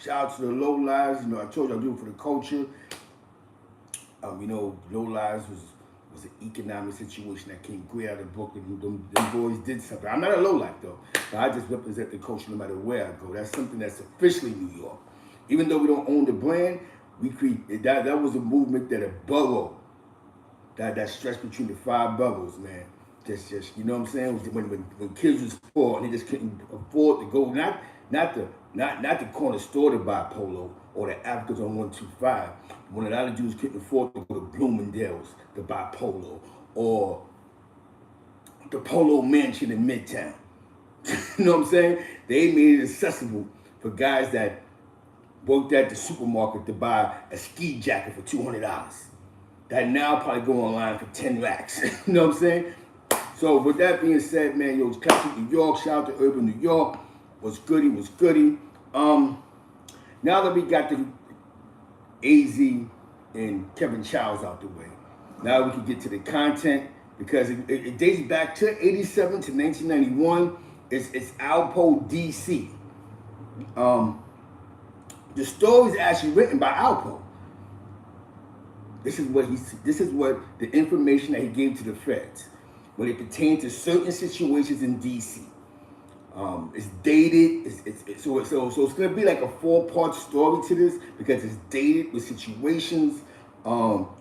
Shout out to the low lives. You know, I told you I do it for the culture. You know, low lives was an economic situation that came great out of Brooklyn. Them boys did something. I'm not a low life though, but I just represent the culture no matter where I go. That's something that's officially New York. Even though we don't own the brand, we create that. That was a movement that a borough that stretched between the 5 boroughs, man. Just you know what I'm saying? When kids was poor and they just couldn't afford to go, not the corner store to buy polo or the Africans on 125. When a lot of dudes couldn't afford to go to Bloomingdale's to buy polo or the Polo Mansion in Midtown. You know what I'm saying? They made it accessible for guys that worked at the supermarket to buy a ski jacket for $200. That now probably go online for 10 racks. You know what I'm saying? So with that being said, man, yo, it's Classic New York. Shout out to Urban New York. Was goody. Now that we got the AZ and Kevin Childs out the way, now we can get to the content because it dates back to 87 to 1991. It's Alpo DC. The story is actually written by Alpo. This is what the information that he gave to the feds when it pertained to certain situations in DC. It's dated. So it's gonna be like a 4-part story to this because it's dated with situations.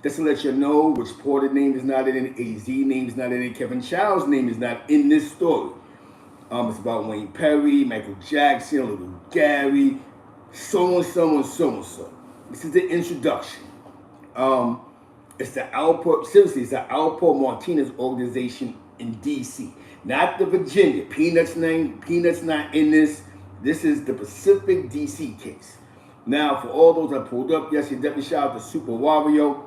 Just to let you know, which Porter name is not in it, AZ name is not in it, Kevin Child's name is not in this story. It's about Wayne Perry, Michael Jackson, Little Gary, so and so. This is the introduction. It's the Alpo. Seriously, it's the Alpo Martinez organization in DC. Not the Virginia. Peanuts not in this. This is the Pacific DC case. Now, for all those that pulled up, yes, you definitely shout out to Super Wario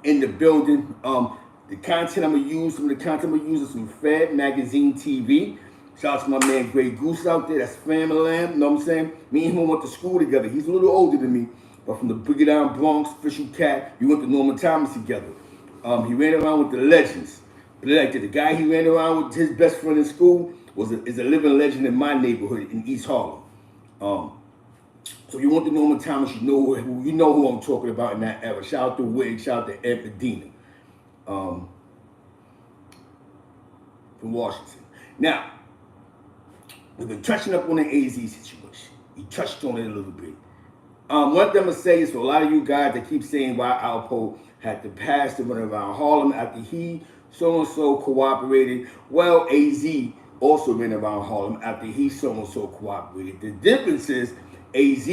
in the building. The content I'm gonna use, some of the content I'm gonna use is from Fed Magazine TV. Shout out to my man Grey Goose out there. That's family lamb. You know what I'm saying? Me and him went to school together. He's a little older than me, but from the Boogie Down Bronx, Official Cat. We went to Norman Thomas together. He ran around with the legends. Like the guy he ran around with, his best friend in school, is a living legend in my neighborhood in East Harlem. So you went to Norman Thomas, you know who I'm talking about in that era. Shout out to Wig, shout out to Ed Medina, from Washington. Now, we've been touching up on the AZ situation. We touched on it a little bit. One thing I'm gonna say is for a lot of you guys that keep saying why Alpo had to pass to run around Harlem after he so-and-so cooperated. Well, AZ also ran around Harlem after he so-and-so cooperated. The difference is AZ,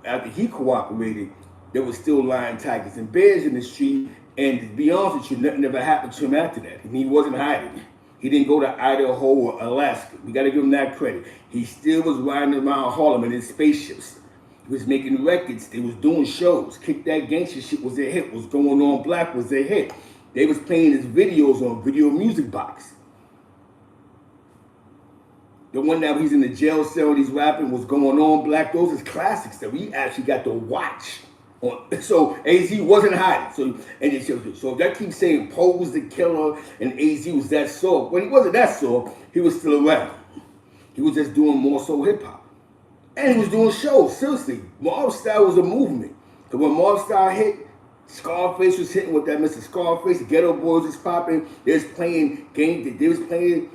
after he cooperated, there was still lion, tigers, and bears in the street. And to be honest with you, nothing ever happened to him after that. And he wasn't hiding. He didn't go to Idaho or Alaska. We got to give him that credit. He still was riding around Harlem in his spaceships. He was making records. They was doing shows. Kick That Gangster shit was a hit. What's Going On Black was a hit. They was playing his videos on Video Music Box. The one that he's in the jail cell and he's rapping, What's Going On Black, those is classics that we actually got to watch. So AZ wasn't hiding. So if that keeps saying Poe was the killer and AZ was that soft, well, he wasn't that soft. He was still around. He was just doing more soul hip hop. And he was doing shows. Seriously, Mob Style was a movement. So when Mob Style hit, Scarface was hitting with that Mr. Scarface. The Ghetto Boys was popping. They was playing games. They was playing.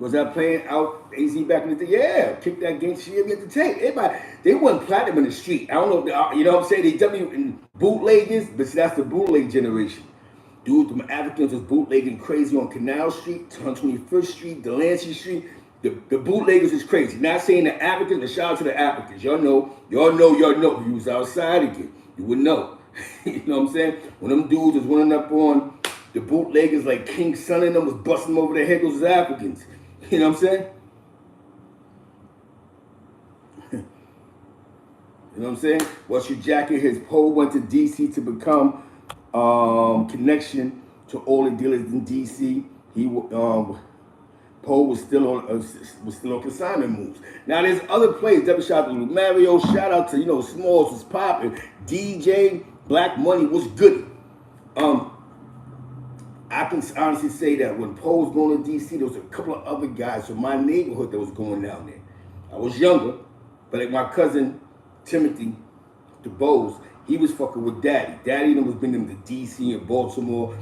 Was that playing out AZ back in the day? Yeah, Kick That Game shit. We had to take everybody. They wasn't platinum in the street. I don't know. You know what I'm saying? They definitely in bootleggers, but see, that's the bootleg generation. Dude, the Africans was bootlegging crazy on Canal Street, 121st Street, Delancey Street. The bootleggers is crazy. Not saying the Africans, but shout out to the Africans. Y'all know. If you was outside again, you would know. You know what I'm saying? When them dudes was running up on the bootleggers like King Son and them was busting them over their head, those was Africans. You know what I'm saying? You know what I'm saying? What's your jacket? His Poe went to DC to become connection to all the dealers in DC. He Poe was still on consignment moves. Now there's other players. Double shout out to Mario. Shout out to Smalls was popping. DJ Black Money was good. I can honestly say that when Poe was going to DC, there was a couple of other guys from my neighborhood that was going down there. I was younger, but like my cousin Timothy DeBose, he was fucking with Daddy. Daddy was bringing them to DC and Baltimore,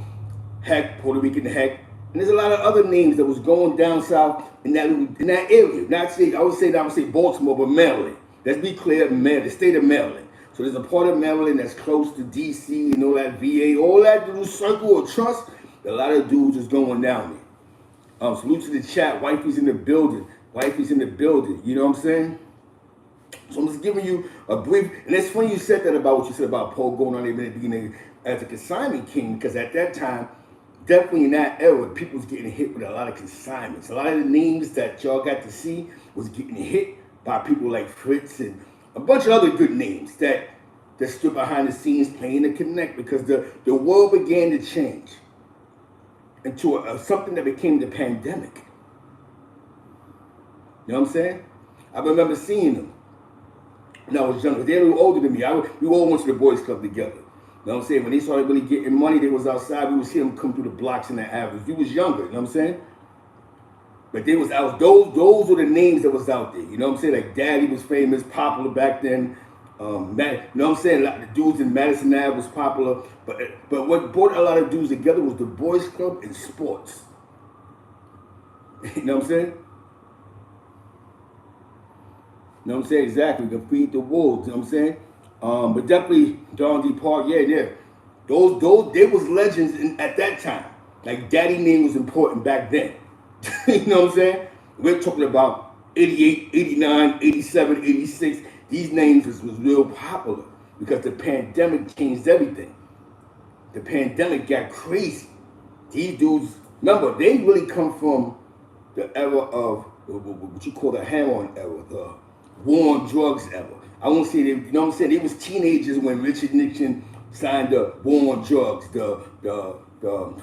heck, Puerto Rican, heck. And there's a lot of other names that was going down south in that area. I would say Baltimore, but Maryland. Let's be clear, the state of Maryland. So there's a part of Maryland that's close to DC and all that VA, all that little circle of trust. A lot of dudes is going down there. Salute to the chat. Wifey's in the building. Wifey's in the building. You know what I'm saying? So I'm just giving you a brief. And it's funny you said that about what you said about Poe going on there in the beginning as a consignment king, because at that time, definitely in that era, people was getting hit with a lot of consignments. A lot of the names that y'all got to see was getting hit by people like Fritz and a bunch of other good names that stood behind the scenes playing to connect, because the world began to change into something that became the pandemic. You know what I'm saying? I remember seeing them when I was younger. They were older than me. We all went to the boys club together. You know what I'm saying? When they started really getting money, they was outside. We would see them come through the blocks in the avenues. We was younger, you know what I'm saying? But those were the names that was out there. You know what I'm saying? Like Daddy was famous, popular back then. You know what I'm saying? Like the dudes in Madison Ave was popular. But what brought a lot of dudes together was the boys club and sports. You know what I'm saying? You know what I'm saying? Exactly. We can feed the wolves. You know what I'm saying? But definitely Don D. Park, yeah. Those they was legends at that time. Like Daddy name was important back then. You know what I'm saying? We're talking about 88, 89, 87, 86. These names was real popular because the pandemic changed everything. The pandemic got crazy. These dudes, remember, they really come from the era of what you call the heroin era, the war on drugs era. I won't say they, you know what I'm saying? They was teenagers when Richard Nixon signed the war on drugs, the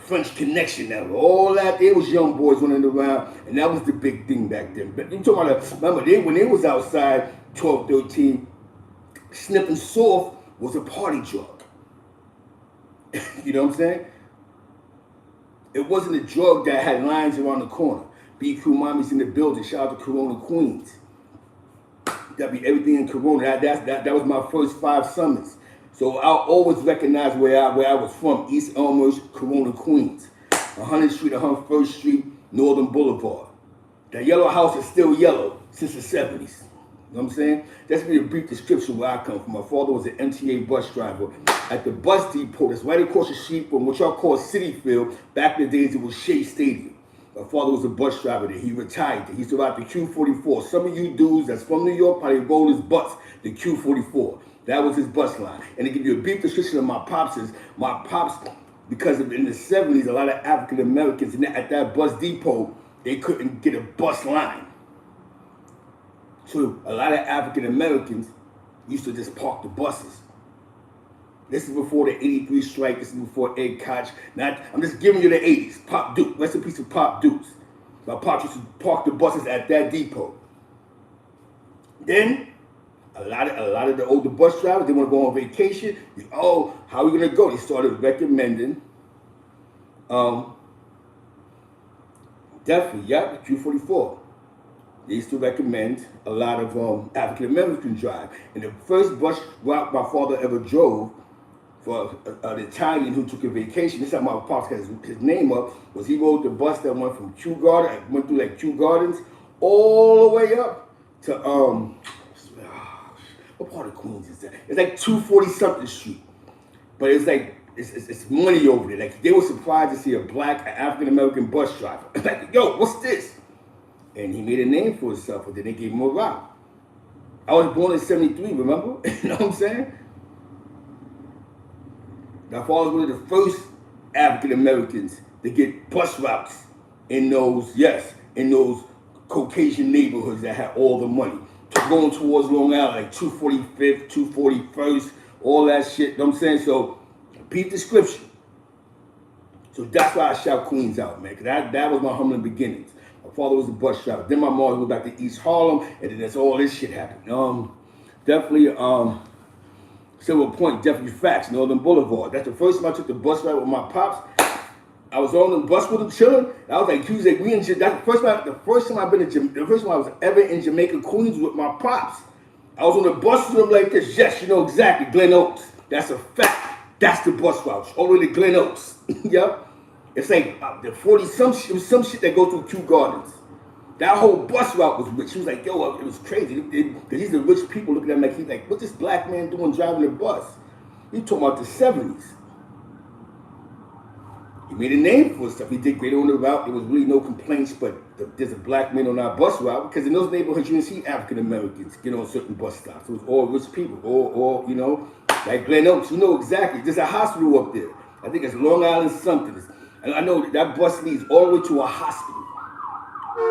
French Connection era, all that. They was young boys running around, and that was the big thing back then. But you talking about, remember, when they was outside, 12, 13, sniffing soft was a party drug. You know what I'm saying? It wasn't a drug that had lines around the corner. B. Crew Mommy's in the building. Shout out to Corona Queens. That be everything in Corona. That was my first 5 summers. So I'll always recognize where I was from. East Elmhurst, Corona, Queens. 100th Street, 101st Street, Northern Boulevard. That yellow house is still yellow since the 70s. You know what I'm saying? That's be a brief description where I come from. My father was an MTA bus driver at the bus depot. That's right across the street from what y'all call City Field. Back in the days, it was Shea Stadium. My father was a bus driver there. He retired there. He used to ride the Q44. Some of you dudes that's from New York probably rode his bus, the Q44. That was his bus line. And to give you a brief description of my pops, because in the 70s, a lot of African Americans at that bus depot, they couldn't get a bus line. So a lot of African Americans used to just park the buses. This is before the 83 strike. This is before Ed Koch. I'm just giving you the 80s. Pop Duke. Rest in peace of Pop Dukes. My pops used to park the buses at that depot. Then a lot of the older bus drivers, they want to go on vacation. How are we going to go? They started recommending, definitely, yeah, the Q44. They used to recommend a lot of African Americans drive. And the first bus route my father ever drove for an Italian who took a vacation, this is how my pops got his name up, was he rode the bus that went from went through like Kew Gardens, all the way up to, what part of Queens is that? It's like 240-something Street. But it's like, it's money over there. Like, they were surprised to see a black African-American bus driver. Like, yo, what's this? And he made a name for himself, but then they gave him a route. I was born in 73, remember? You know what I'm saying? My father was one of the first African-Americans to get bus routes in those Caucasian neighborhoods that had all the money. Going towards Long Island, like 245th, 241st, all that shit, you know what I'm saying? So, repeat description. So that's why I shout Queens out, man, because that was my humbling beginnings. My father was a bus driver. Then my mom went back to East Harlem, and then that's all this shit happened. Definitely, Silver Point, definitely facts, Northern Boulevard. That's the first time I took the bus ride with my pops. I was on the bus with him chilling. I was like, he was like, we in that the first time I've been in the first time I was ever in Jamaica, Queens with my pops. I was on the bus with him like this. Yes, you know exactly, Glen Oaks. That's a fact. That's the bus route, all the way to Glen Oaks. Yep. It's like the 40 some shit, it was some shit that goes through Kew Gardens. That whole bus route was rich. He was like, yo, it was crazy. These are rich people looking at him like, he's like, what's this black man doing driving the bus? He talking about the 70s. He made a name for himself. He did great on the route. There was really no complaints, but there's a black man on our bus route because in those neighborhoods you didn't see African Americans get on certain bus stops. It was all rich people, all you know, like Glen Oaks. You know exactly. There's a hospital up there. I think it's Long Island something. And I know that bus leads all the way to a hospital.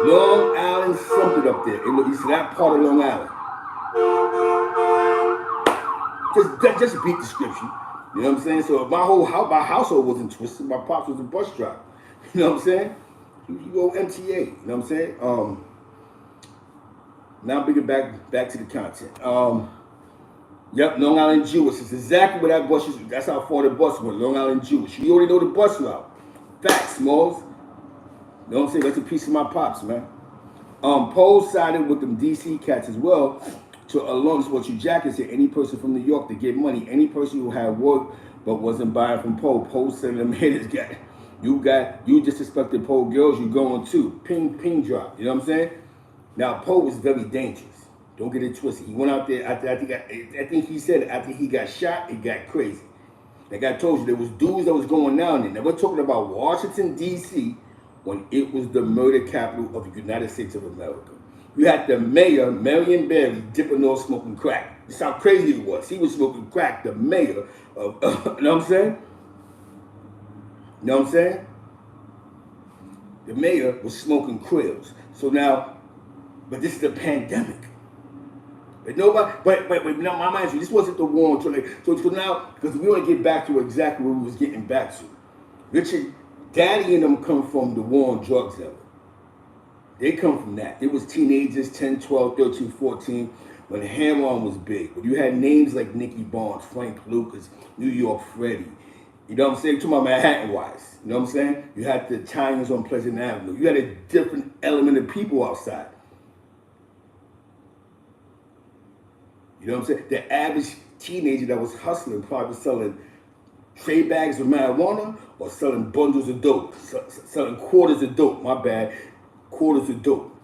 Long Island something up there. It's that part of Long Island. Just a brief description. You know what I'm saying? So my household wasn't twisted. My pops was a bus driver. You know what I'm saying? You go MTA. You know what I'm saying? Now bringing back to the content. Yep, Long Island Jewish. It's exactly where that bus is. That's how far the bus went. Long Island Jewish. You already know the bus route. Facts, Smalls. You know what I'm saying? That's a piece of my pops, man. Poe sided with them DC cats as well. To along with what you Jackson said, any person from New York to get money, any person who had work but wasn't buying from Poe. Poe said to them, hey, this guy, you disrespected Poe girls, you going too. Ping drop. You know what I'm saying? Now Poe was very dangerous. Don't get it twisted. He went out there I think he said after he got shot, it got crazy. Like I told you, there was dudes that was going down there. Now we're talking about Washington, D.C., when it was the murder capital of the United States of America. You had the mayor, Marion Barry, dipping off smoking crack. That's how crazy it was. He was smoking crack, the mayor of, you know what I'm saying? You know what I'm saying? The mayor was smoking krills. So now, but this is a pandemic. But nobody, but now my mind you, this wasn't the war until so now, because we want to get back to exactly where we was getting back to. Richard, Daddy and them come from the war on drugs era. They come from that. They was teenagers, 10, 12, 13, 14, when Hamon was big. But you had names like Nicky Barnes, Frank Lucas, New York Freddie. You know what I'm saying? Talking about Manhattan-wise. You know what I'm saying? You had the Italians on Pleasant Avenue. You had a different element of people outside. You know what I'm saying? The average teenager that was hustling probably was selling tray bags of marijuana or selling bundles of dope. Selling quarters of dope, my bad. Quarters of dope.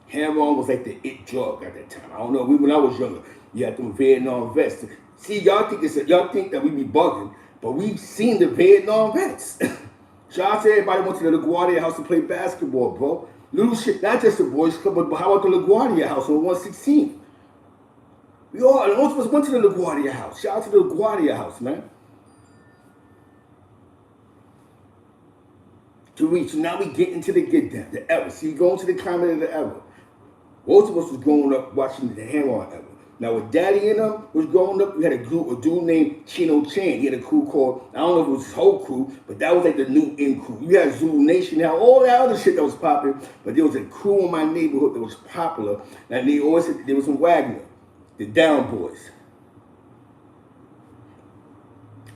Heroin was like the it drug at that time. I don't know. When I was younger, you had them Vietnam vets. See, y'all think that we be bugging, but we've seen the Vietnam vets. Shout out to everybody who went to the LaGuardia house to play basketball, bro. Little shit, not just the boys club, but how about the LaGuardia house on 116th? Most of us went to the LaGuardia house. Shout out to the LaGuardia house, man. To reach. So now we get into the era. See, we going to the climate of the era. Most of us was growing up watching the Heroin era. Now, with Daddy and them was growing up, we had a dude named Chino Chan. He had a crew called, I don't know if it was his whole crew, but that was like the new in crew. You had Zulu Nation, now all that other shit that was popular, but there was a crew in my neighborhood that was popular, and they always said there was some Wagner, the Down Boys.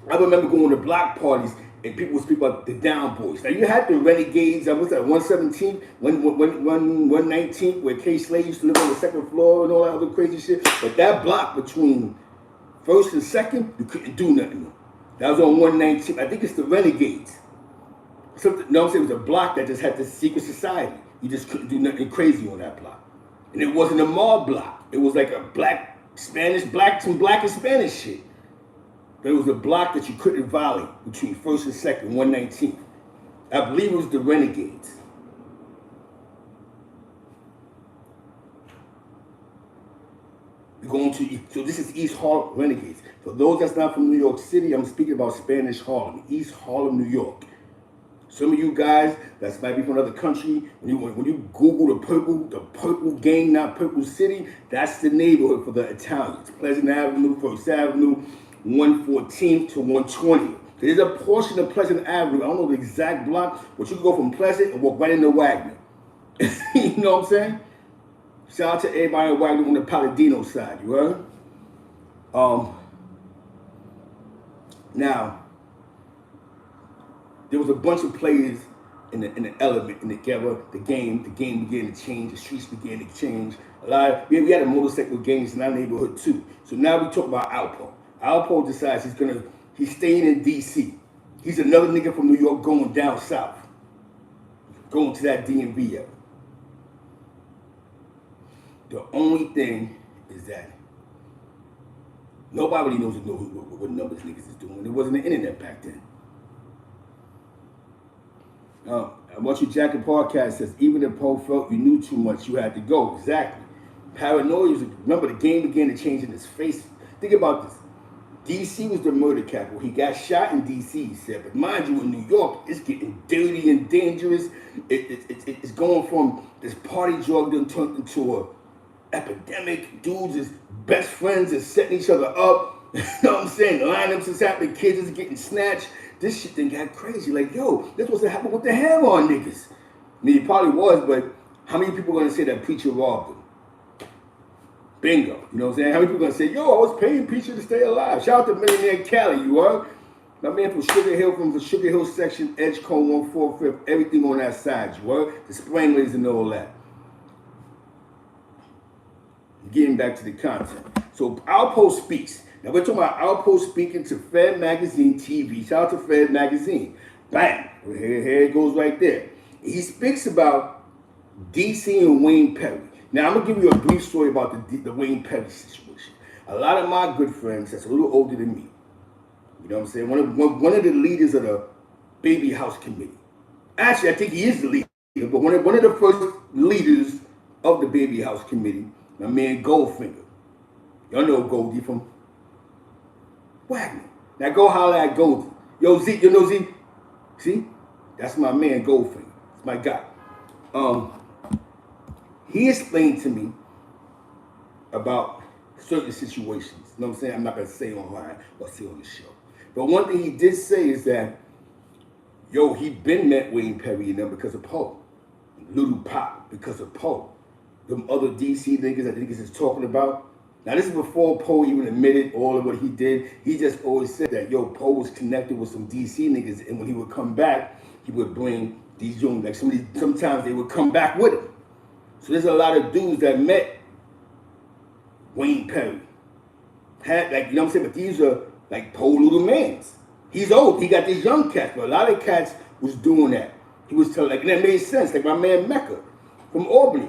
I remember going to block parties and people would speak about the Down Boys. Now you had the Renegades. I was at 117th, 119th, where K. Slade used to live on the second floor and all that other crazy shit. But that block between first and second, you couldn't do nothing. That was on 119th. I think it's the Renegades. Something, you know what I'm saying? It was a block that just had this secret society. You just couldn't do nothing crazy on that block. And it wasn't a mob block. It was like a black and Spanish shit. But it was a block that you couldn't violate between first and second, 119th. I believe it was the Renegades. We're going to, so this is East Harlem Renegades. For those that's not from New York City, I'm speaking about Spanish Harlem, East Harlem, New York. Some of you guys that might be from another country, when you Google the purple gang, not Purple City, that's the neighborhood for the Italians. Pleasant Avenue, First Avenue, 114th to 120th. There's a portion of Pleasant Avenue, I don't know the exact block, but you can go from Pleasant and walk right into Wagner. You know what I'm saying? Shout out to everybody in Wagner on the Palladino side, you heard? Now, there was a bunch of players in the element, in the game began to change, the streets began to change. We had a motorcycle gangs in our neighborhood too. So now we talk about Alpo. Alpo decides he's staying in DC. He's another nigga from New York going down south, going to that DMV area. The only thing is that nobody really knows what numbers niggas is doing. There wasn't the internet back then. I want you Jacket podcast says, even if Poe felt you knew too much, you had to go. Exactly. Paranoia was, remember the game began to change in his face. Think about this. DC was the murder capital. He got shot in DC, he said. But mind you, in New York, it's getting dirty and dangerous. It's going from this party drug that turned into a epidemic. Dudes is best friends is setting each other up. You know what I'm saying? Lineups is happening. Kids is getting snatched. This shit then got crazy. Like, yo, that's what's happening with the hammer on niggas. I mean, it probably was, but how many people are going to say that Preacher robbed him? Bingo. You know what I'm saying? How many people are going to say, yo, I was paying Preacher to stay alive? Shout out to Millionaire Cali, you heard? My man from Sugar Hill section, Edgecombe, 145th, everything on that side, you heard? The Spranglers and all that. Getting back to the content. So Alpo speaks. Now we're talking about Alpo speaking to Fed Magazine TV. Shout out to Fed Magazine. Bam! Here it goes right there. He speaks about DC and Wayne Perry. Now I'm going to give you a brief story about the Wayne Perry situation. A lot of my good friends that's a little older than me, you know what I'm saying, one of the leaders of the Baby House Committee. Actually, I think he is the leader, but one of the first leaders of the Baby House Committee, my man Goldfinger. Y'all know Goldie from Wagner. Now go holler at Goldie. Yo, Z, you know Z? See? That's my man Goldfinger. That's my guy. He explained to me about certain situations. You know what I'm saying? I'm not going to say online or say on the show. But one thing he did say is that, yo, he been met Wayne Perry and them because of Poe. Little Pop because of Poe. Them other DC niggas that niggas is talking about. Now this is before Poe even admitted all of what he did. He just always said that, yo, Poe was connected with some DC niggas, and when he would come back, he would bring these young, like sometimes they would come back with him. So there's a lot of dudes that met Wayne Perry. Had, like, you know what I'm saying? But these are like Poe little mans. He's old. He got these young cats, but a lot of cats was doing that. He was telling, like, and that made sense. Like my man Mecca from Albany.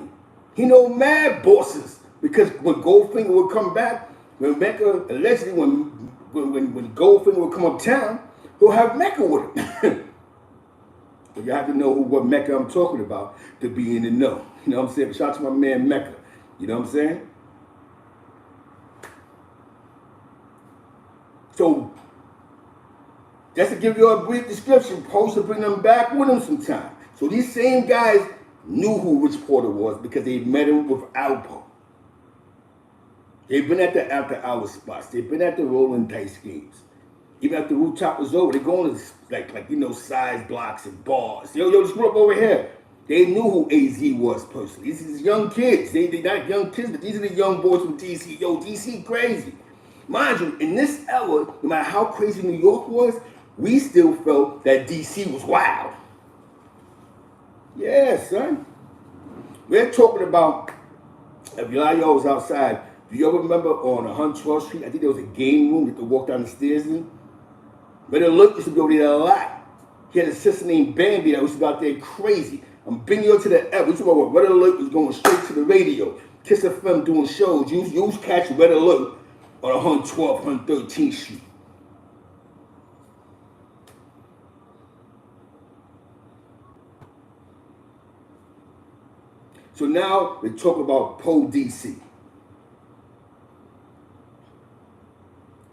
He know mad bosses. Because when Goldfinger would come back, when Mecca, allegedly when Goldfinger would come uptown, he'll have Mecca with him. But you have to know what Mecca I'm talking about to be in the know. You know what I'm saying? Shout out to my man Mecca. You know what I'm saying? So, just to give you a brief description, Poe to bring them back with him sometime. So these same guys knew who Rich Porter was because they met him with Alpo. They've been at the after-hour spots. They've been at the rolling dice games. Even after the rooftop was over, they're going to like size blocks and bars. Yo, just grew up over here. They knew who AZ was personally. These is young kids. They not young kids, but these are the young boys from DC. Yo, DC crazy. Mind you, in this era, no matter how crazy New York was, we still felt that DC was wild. Yeah, son. We're talking about, if y'all was outside, do you ever remember on 112th Street, I think there was a game room you could walk down the stairs in? But it looked, used to go there a lot. He had a sister named Bambi that was out there crazy. I'm bringing you to the F. We talking about Red Alert was going straight to the radio. Kiss FM doing shows. You catch Red Alert on 112th, 113th Street. So now we talk about Poe DC.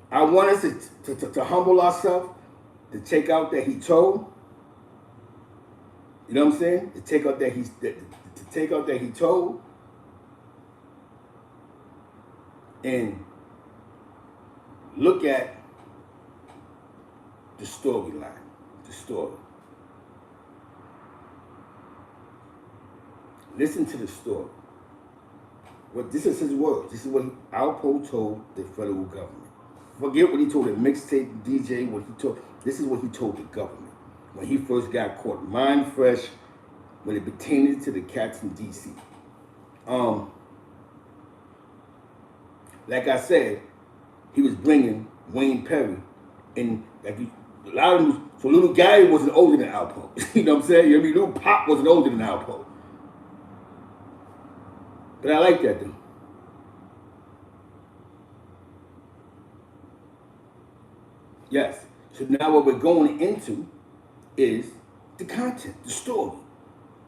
I want us to humble ourselves, to take out that he told. You know what I'm saying? To take out that he told, and look at the storyline, the story. Listen to the story. This is his words. This is what Alpo told the federal government. Forget what he told the mixtape DJ, what he told. This is what he told the government. when he first got caught. Mind fresh when it pertained to the cats in DC. Like I said, he was bringing Wayne Perry, and like a lot of them. So little Gary wasn't older than Alpo. You know what I'm saying? I mean, little Pop wasn't older than Alpo. But I like that though. Yes. So now what we're going into is the content, the story.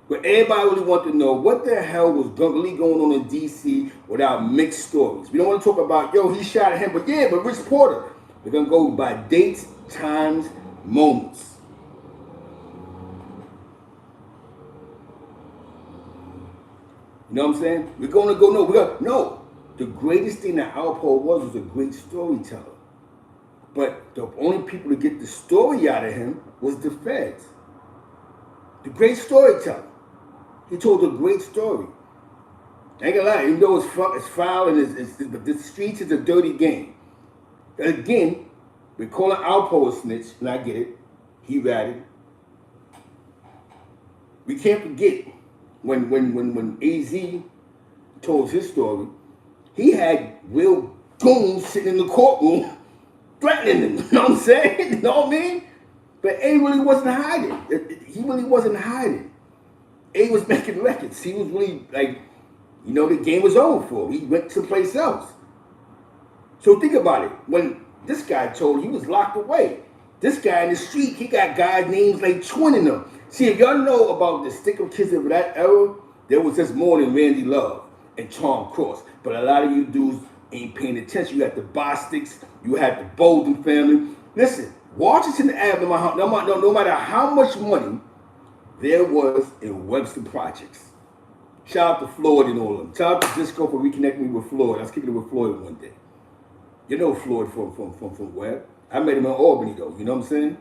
But everybody really wants to know what the hell was really going on in DC without mixed stories. We don't want to talk about, yo, he shot at him, but yeah, but Rich Porter. We're going to go by dates, times, moments. You know what I'm saying? We're going to go, no. The greatest thing that Alpo was a great storyteller. But the only people to get the story out of him was the feds. The great storyteller. He told a great story. I ain't gonna lie, even though it's foul and but the streets is a dirty game. Again, we're calling Alpo a snitch, and I get it. He ratted. We can't forget when AZ told his story, he had real goons sitting in the courtroom threatening him. You know what I'm saying? You know what I mean? But A really wasn't hiding. He really wasn't hiding. A was making records. He was really like, you know, the game was over for him. He went someplace else. So think about it. When this guy told, he was locked away. This guy in the street, he got guys' names like Twin in them. See, if y'all know about the stick-up kids of that era, there was just more than Randy Love and Tom Cross. But a lot of you dudes ain't paying attention. You had the Bostics, you had the Bolden family. Listen, Washington Avenue, no matter how much money there was in Webster Projects. Shout out to Floyd and all of them. Shout out to Disco for reconnecting me with Floyd. I was kicking it with Floyd one day. You know Floyd from Web. I met him in Albany though, you know what I'm saying?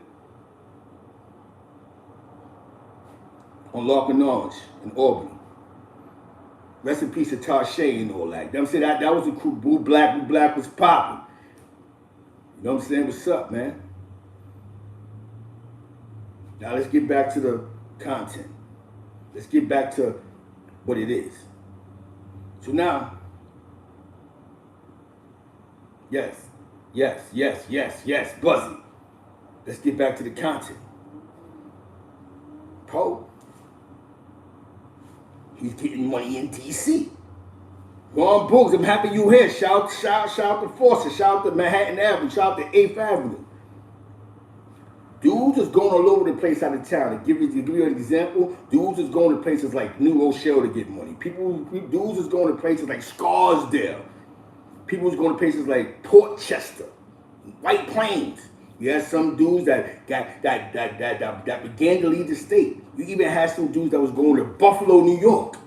On Larkin Orange in Albany. Rest in peace to Tarshay and all that. You know what I'm saying? That was the crew. Blue Black was popping. You know what I'm saying? What's up, man? Now let's get back to the content. Let's get back to what it is. So now, yes, Buzzy. Let's get back to the content. Poe, he's getting money in DC. Ron Brooks, I'm happy you here. Shout to Forsyth, shout to Manhattan Avenue, shout to 8th Avenue. Dudes is going all over the place out of town. To give you an example, dudes is going to places like New Rochelle to get money. Dudes is going to places like Scarsdale. People is going to places like Port Chester, White Plains. You had some dudes that began to leave the state. You even had some dudes that was going to Buffalo, New York.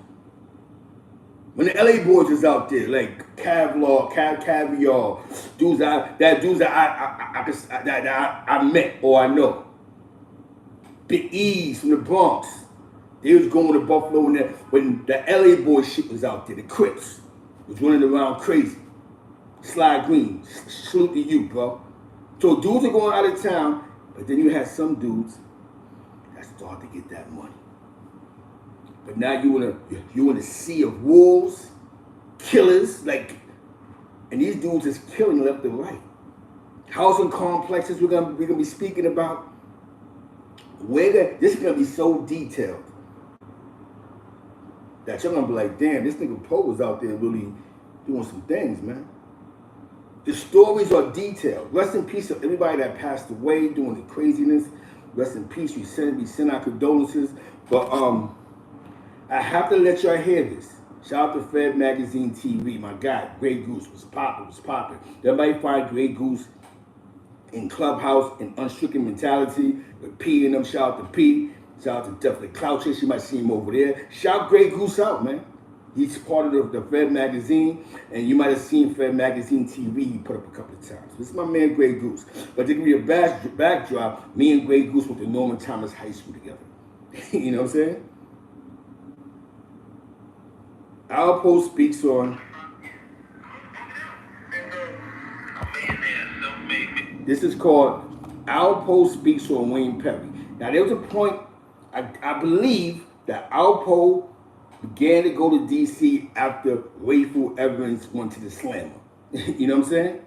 When the LA boys was out there, like Caviar, dudes that I met or I know. Big E's from the Bronx. They was going to Buffalo when the LA boy shit was out there. The Crips was running around crazy. Sly Green, salute to you, bro. So dudes are going out of town, but then you had some dudes that start to get that money. But now you in a sea of wolves, killers, like, and these dudes is killing left and right. Housing complexes we're gonna be speaking about. This is gonna be so detailed that you're gonna be like, damn, this nigga Poe was out there really doing some things, man. The stories are detailed. Rest in peace to everybody that passed away doing the craziness. Rest in peace. We send our condolences. But I have to let y'all hear this. Shout out to Fed Magazine TV. My guy, Grey Goose, was popping. Everybody find Grey Goose in Clubhouse and Unstricken Mentality with P and them. Shout out to P. Shout out to definitely Clouches. You might see him over there. Shout Grey Goose out, man. He's part of the Fed Magazine, and you might have seen Fed Magazine TV he put up a couple of times. This is my man, Grey Goose. But to give you a backdrop, me and Grey Goose went to Norman Thomas High School together. You know what I'm saying? Alpo speaks on. This is called Alpo Speaks on Wayne Perry. Now there was a point, I believe, that Alpo began to go to DC after Rayful Evans went to the Slammer. You know what I'm saying?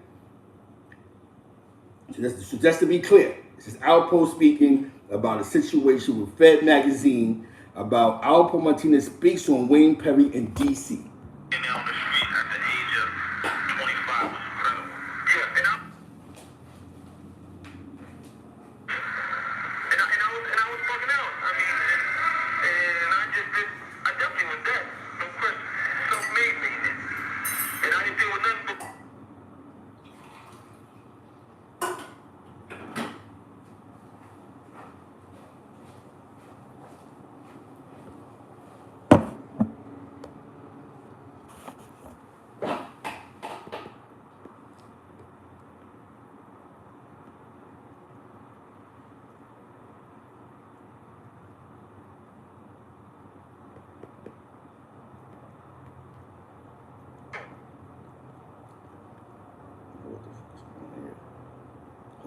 So just to be clear, this is Alpo speaking about a situation with Fed Magazine about Alpo Martinez speaks on Wayne Perry in DC. And on the street at the age of 25 was incredible. Yeah, and I was fucking out. I mean, and I just did, I definitely was that. No question. Self-made me. And I didn't deal with nothing but.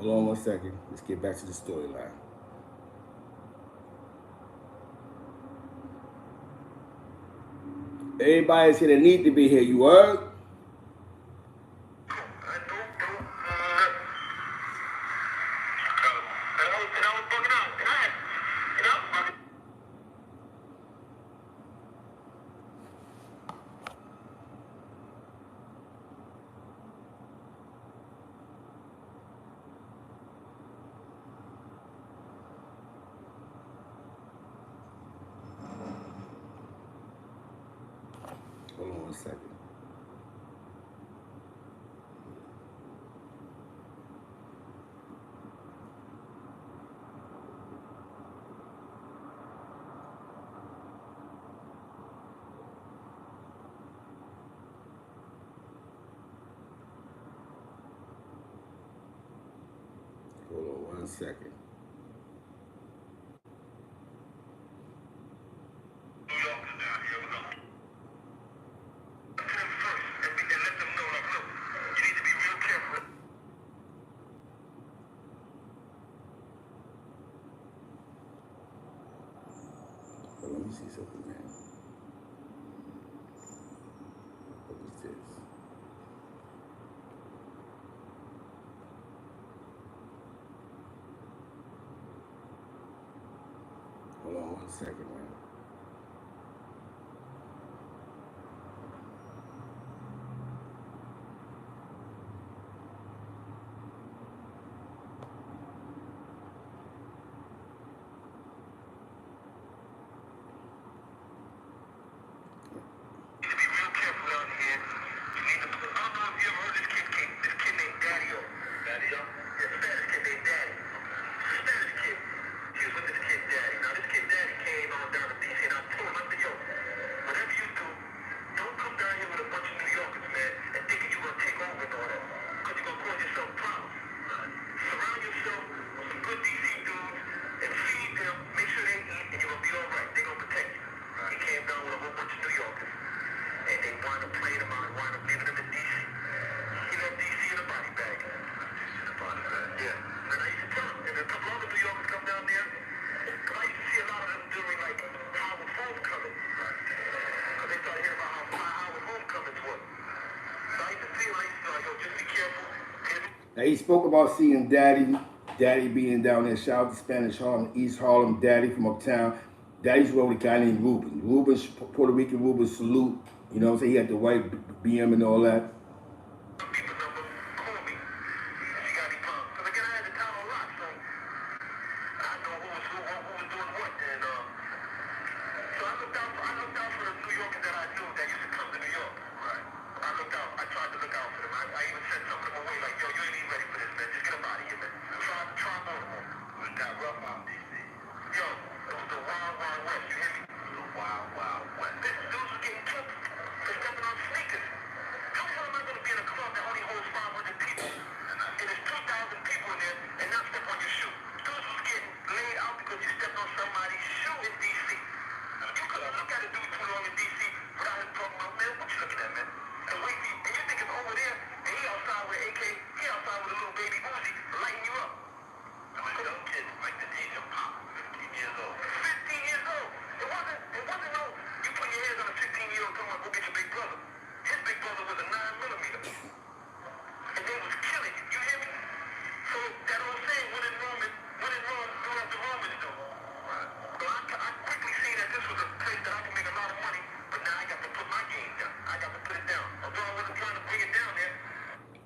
Hold on 1 second. Let's get back to the storyline. Everybody's here that need to be here. You heard? Hold on 1 second. Hold on 1 second. Let me see something, man. What is this? Hold on 1 second, man. Now he spoke about seeing Daddy being down there, shout out to Spanish Harlem, East Harlem, Daddy from uptown. Daddy's with a guy named Ruben. Ruben, Puerto Rican Ruben, salute. You know what I'm saying? He had the white BM and all that.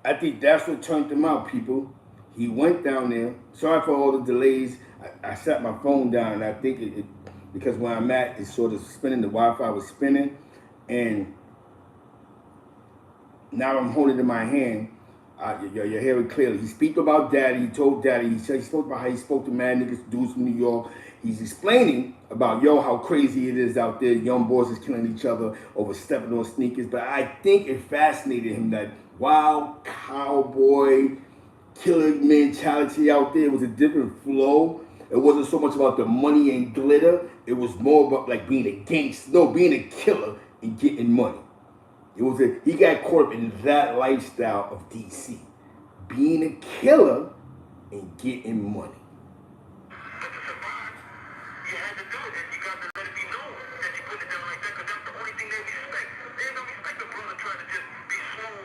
I think that's what turned him out, people. He went down there. Sorry for all the delays. I set my phone down, and I think because where I'm at, it's sort of spinning. The Wi-Fi was spinning, and now I'm holding it in my hand. You hear it clearly. He speak about Daddy. He told Daddy. He said he spoke about how he spoke to mad niggas, dudes from New York. He's explaining about how crazy it is out there. Young boys is killing each other over stepping on sneakers. But I think it fascinated him that wild cowboy killer mentality out there. It was a different flow. It wasn't so much about the money and glitter. It was more about like being a gangster, being a killer and getting money. He got caught up in that lifestyle of DC, being a killer and getting money. But to survive, you had to do it, and you got to let it be known that you put it down like that, because that's the only thing they respect. They don't respect a brother trying to just be smooth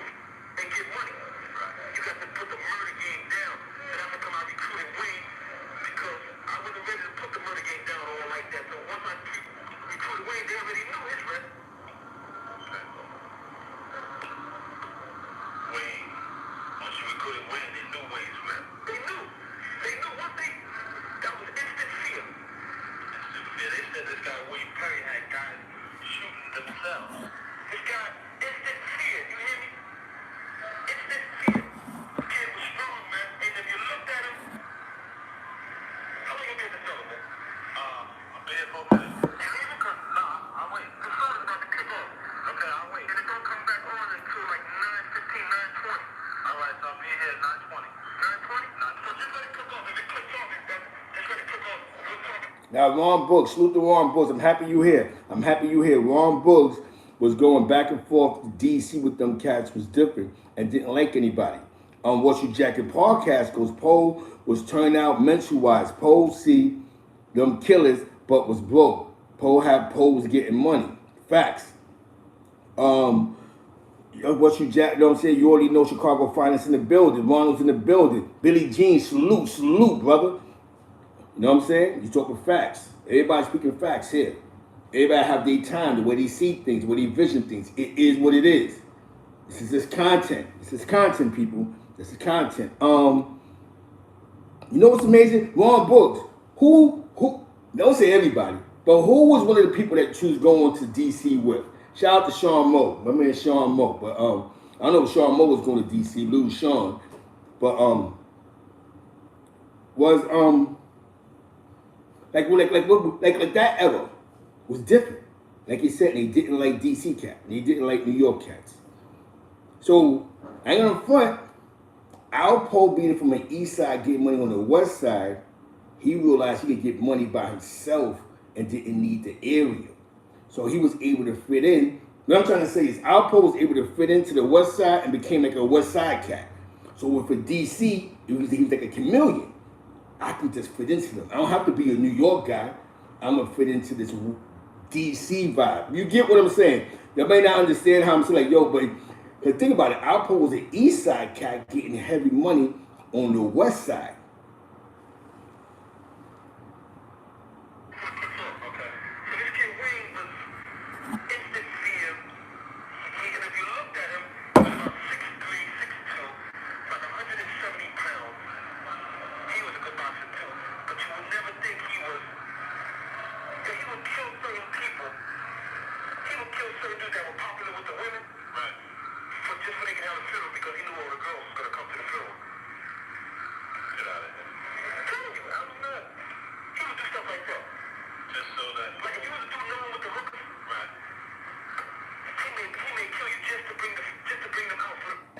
and get money. Right. You got to put the murder game down. So that's how come I recruited Wayne, because I wasn't ready to put the murder game down all like that. So once I recruited Wayne, they already knew his rep. Wayne. Once you recruited Wayne, they knew Wayne's rep. They knew. They knew one thing. That was instant fear. Instant fear. They said this guy Wayne Perry had guys shooting themselves. This guy, instant fear. You hear me? Instant fear. Kid was strong, man. And if you looked at him, how long you been in the cellar, man? I've been here for a minute. You leaving? Cause nah, I'll wait. The cellar's about to kick off. Okay, I'll wait. And it don't come back on until like 9:15, 9:20. All right, so I'll be here at 9:20. 9:20? 9:20. So just let it cook off. If it clicks off, just let it cook off. We'll talk. Now, Ron Books, salute to Ron Books. I'm happy you here. I'm happy you here. Ron Books was going back and forth to DC with them cats, was different, and didn't like anybody. On What You Jacket podcast goes, Poe was turned out mental-wise. Poe see them killers, but was broke. Poe was getting money. Facts. What you Jack don't say, you already know Chicago Finance in the building. Ronald's in the building. Billy Jean, salute, brother. You know what I'm saying? You talking facts. Everybody speaking facts here. Everybody have their time, the way they see things, the way they vision things. It is what it is. This is just content. This is content, people. This is content. You know what's amazing? Ron Books. Who, don't say everybody, but who was one of the people that choose going to DC with? Shout out to Sean Moe, my man Sean Moe. But I know Sean Moe was going to DC, lose Sean. But was like that era was different. Like he said, they didn't like DC cat, and they didn't like New York cats. So I ain't gonna front. Alpo being from the east side, getting money on the west side, he realized he could get money by himself and didn't need the area. So he was able to fit in. What I'm trying to say is Alpo was able to fit into the west side and became like a west side cat. So for DC, he was like a chameleon. I can just fit into them. I don't have to be a New York guy. I'm going to fit into this DC vibe. You get what I'm saying? You may not understand how I'm saying, like, but the thing about it, Alpo was an east side cat getting heavy money on the west side.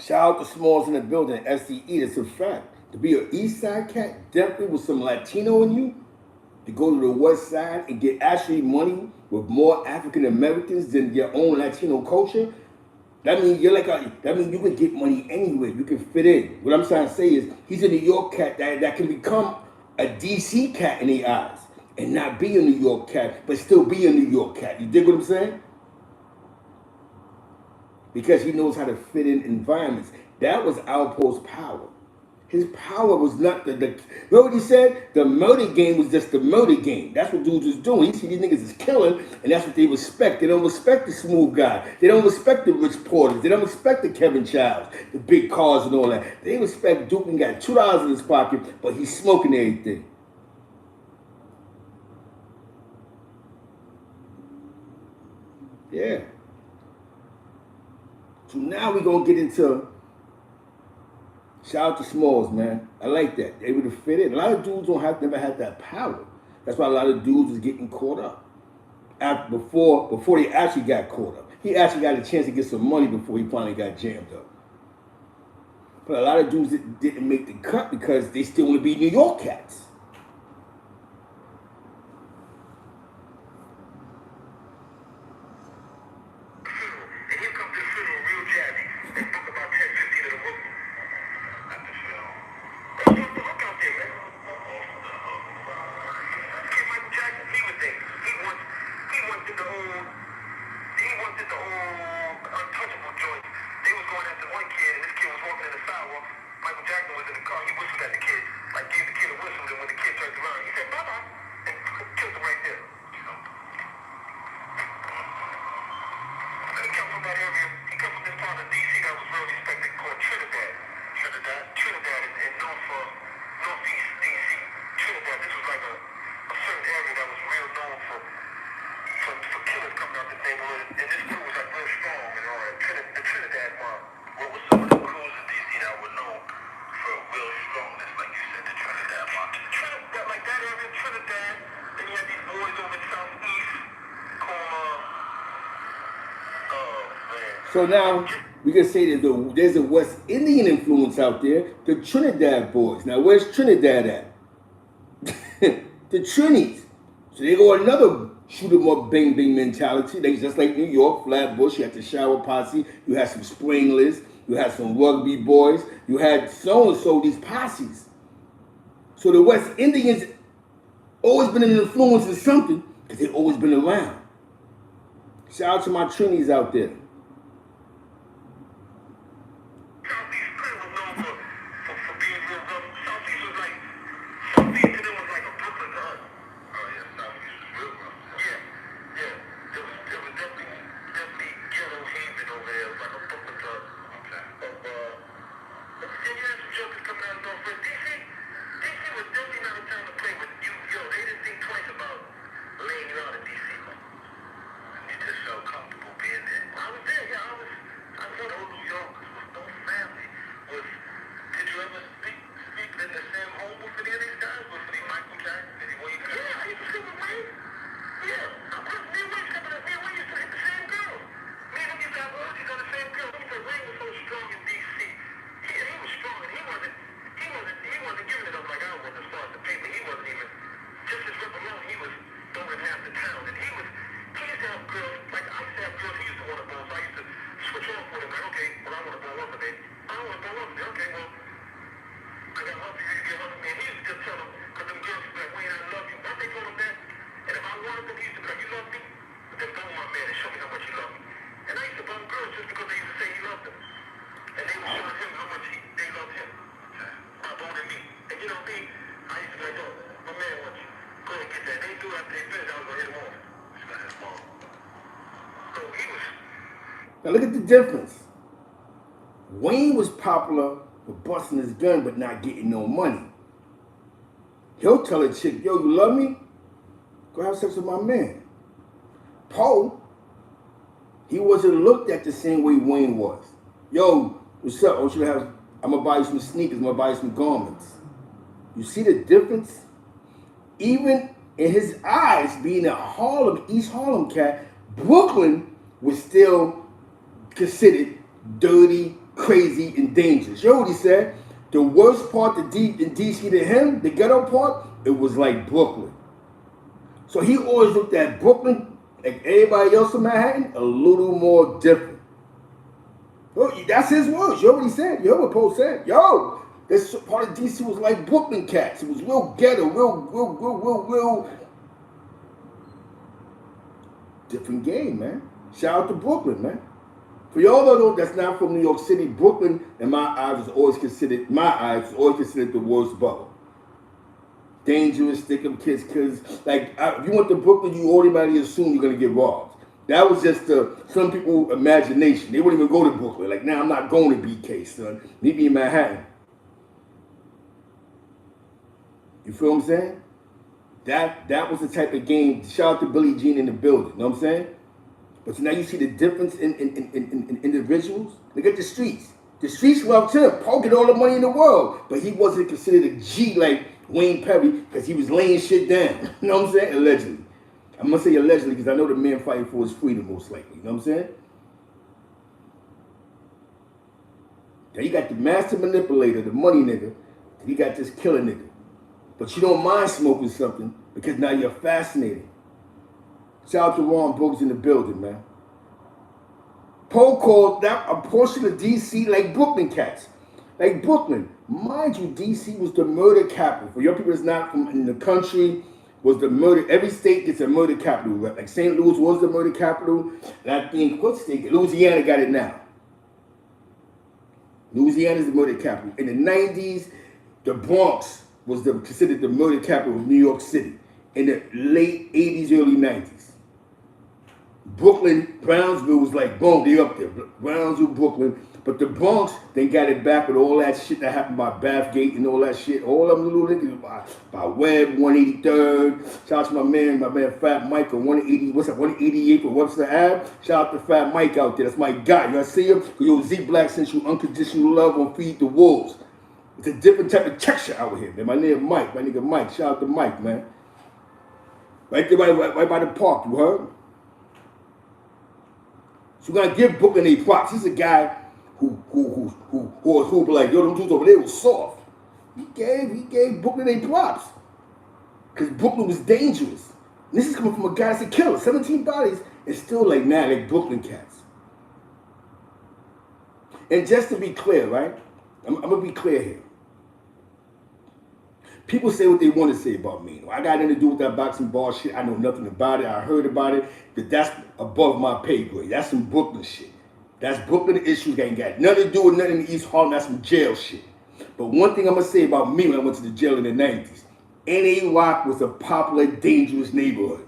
Shout out to Smalls in the building, SCE, that's a fact. To be an east side cat, definitely with some Latino in you, to go to the west side and get actually money with more African Americans than your own Latino culture, that means you can get money anywhere. You can fit in. What I'm trying to say is he's a New York cat that can become a DC cat in their eyes and not be a New York cat, but still be a New York cat. You dig what I'm saying? Because he knows how to fit in environments. That was Alpo's power. His power was not you know what he said? The murder game was just the murder game. That's what dudes was doing. He see these niggas is killing, and that's what they respect. They don't respect the smooth guy. They don't respect the Rich Porters. They don't respect the Kevin Childs, the big cars and all that. They respect Duke and got $2 in his pocket, but he's smoking everything. Yeah. So now we're gonna get into shout out to Smalls, man. I like that. They able to fit in. A lot of dudes don't never have that power. That's why a lot of dudes is getting caught up. Before they actually got caught up. He actually got a chance to get some money before he finally got jammed up. But a lot of dudes didn't make the cut because they still want to be New York cats. So now we can say that there's a West Indian influence out there, the Trinidad boys. Now where's Trinidad at? The Trinis. So they go another shoot 'em up, bang bang mentality. They just like New York, Flatbush. You had the shower posse. You had some Springlers. You had some rugby boys. You had so and so these posses. So the West Indians always been an influence in something because they've always been around. Shout out to my Trinis out there. Now look at the difference. Wayne was popular for busting his gun but not getting no money. He'll tell a chick, yo, you love me? Go have sex with my man. Poe, he wasn't looked at the same way Wayne was. Yo, what's up? I'm gonna buy you some sneakers, I'm gonna buy you some garments. You see the difference? Even in his eyes, being a Harlem, East Harlem cat, Brooklyn was still considered dirty, crazy, and dangerous. You know what he said? The worst part in DC to him, the ghetto part, it was like Brooklyn. So he always looked at Brooklyn, like everybody else in Manhattan, a little more different. That's his words. You heard what he said. You heard what Poe said. Yo, this part of DC was like Brooklyn cats. It was real ghetto, real different game, man. Shout out to Brooklyn, man. For y'all know that's not from New York City, Brooklyn, in my eyes, was always considered the worst borough. Dangerous, stick 'em kids, because like if you went to Brooklyn, you automatically assume you're gonna get robbed. That was just some people's imagination. They wouldn't even go to Brooklyn. Like, now I'm not going to BK, son. Meet me in Manhattan. You feel what I'm saying? That was the type of game. Shout out to Billie Jean in the building. You know what I'm saying? But so now you see the difference in individuals. Look at the streets. The streets loved him. Paul get all the money in the world. But he wasn't considered a G like Wayne Perry because he was laying shit down. You know what I'm saying? Allegedly. I'm going to say allegedly because I know the man fighting for his freedom most likely. You know what I'm saying? Now you got the master manipulator, the money nigga. And you got this killer nigga. But you don't mind smoking something because now you're fascinated. Shout out to Ron Brooks in the building, man. Poe called that a portion of DC like Brooklyn cats. Like Brooklyn. Mind you, DC was the murder capital. For your people that's not from in the country, was the murder. Every state gets a murder capital. Like St. Louis was the murder capital. And I think, what state? Louisiana got it now. Louisiana is the murder capital. In the 90s, the Bronx was considered the murder capital of New York City. In the late 80s, early 90s. Brooklyn, Brownsville was like, boom, they up there. Brownsville, Brooklyn. But the Bronx, they got it back with all that shit that happened by Bathgate and all that shit. All them little niggas by Webb, 183rd. Shout out to my man Fat Mike on 180, 188 for Webster Ave. Shout out to Fat Mike out there. That's my guy. Y'all see him? Yo, Z Black sent you unconditional love on Feed the Wolves. It's a different type of texture out here, man. My nigga Mike. Shout out to Mike, man. Right there, right by the park, you heard? So we're gonna give Brooklyn a props. He's a guy who be like, yo, them dudes over there was soft. He gave Brooklyn a props. Because Brooklyn was dangerous. And this is coming from a guy that's a killer. 17 bodies and still like, nah, like Brooklyn cats. And just to be clear, right? I'm gonna be clear here. People say what they want to say about me. I got nothing to do with that boxing ball shit. I know nothing about it. I heard about it. But that's above my pay grade. That's some Brooklyn shit. That's Brooklyn issues that ain't got nothing to do with nothing in East Harlem. That's some jail shit. But one thing I'm going to say about me when I went to the jail in the 90s, N.A. Rock was a popular, dangerous neighborhood.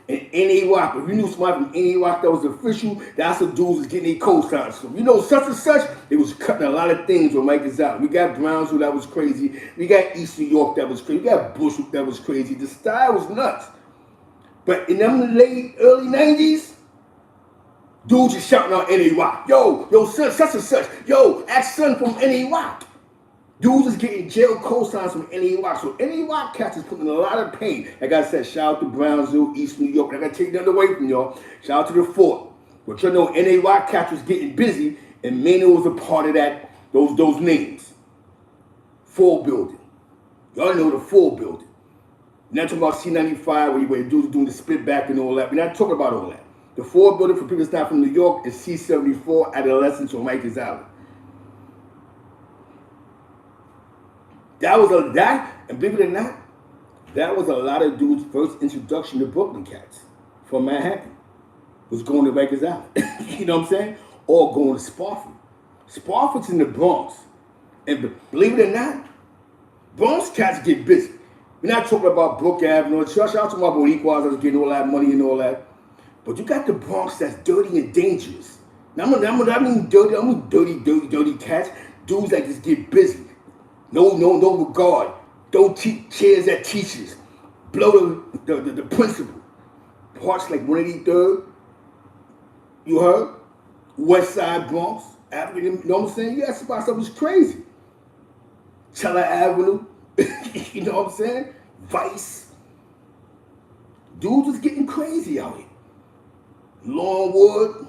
And N.A. Rock, if you knew somebody from N.A. Rock that was official, that's the dudes was getting their cosigns from. You know, such and such, they was cutting a lot of things with Mike Gonzalez. We got Brownsville that was crazy. We got East New York that was crazy. We got Bushwick that was crazy. The style was nuts. But in them early 90s, dudes just shouting out N.A. Rock. Yo, son, such and such. Yo, ask son from N.A. Rock. Dudes is getting jail cosigns from N.A. Rock. So N.A. Rock cats is putting a lot of pain. Like I said, shout out to Brownsville, East New York. I gotta take nothing away from y'all. Shout out to the fort. But you know, N.A. Rock cats was getting busy, and Maynard was a part of that. Those names. Full building. Y'all know the full building. We're not talking about C95 where dudes doing the split back and all that. We're not talking about all that. The full building for people that's not from New York is C74 Adolescence on Rikers Island. And believe it or not, that was a lot of dudes' first introduction to Brooklyn cats from Manhattan. Was going to Rikers Island. You know what I'm saying? Or going to Spofford. Spofford's in the Bronx. And believe it or not, Bronx cats get busy. We're not talking about Brook Avenue. Shout out to my boy Equals getting all that money and all that. But you got the Bronx that's dirty and dangerous. Now, I mean dirty cats. Dudes that just get busy. No regard. Don't teach chairs at teachers. Blow the principal. Parts like 183rd. You heard? West Side Bronx. African, you know what I'm saying? Yeah, that spot was crazy. Teller Avenue. You know what I'm saying? Vice. Dudes was getting crazy out here. Longwood.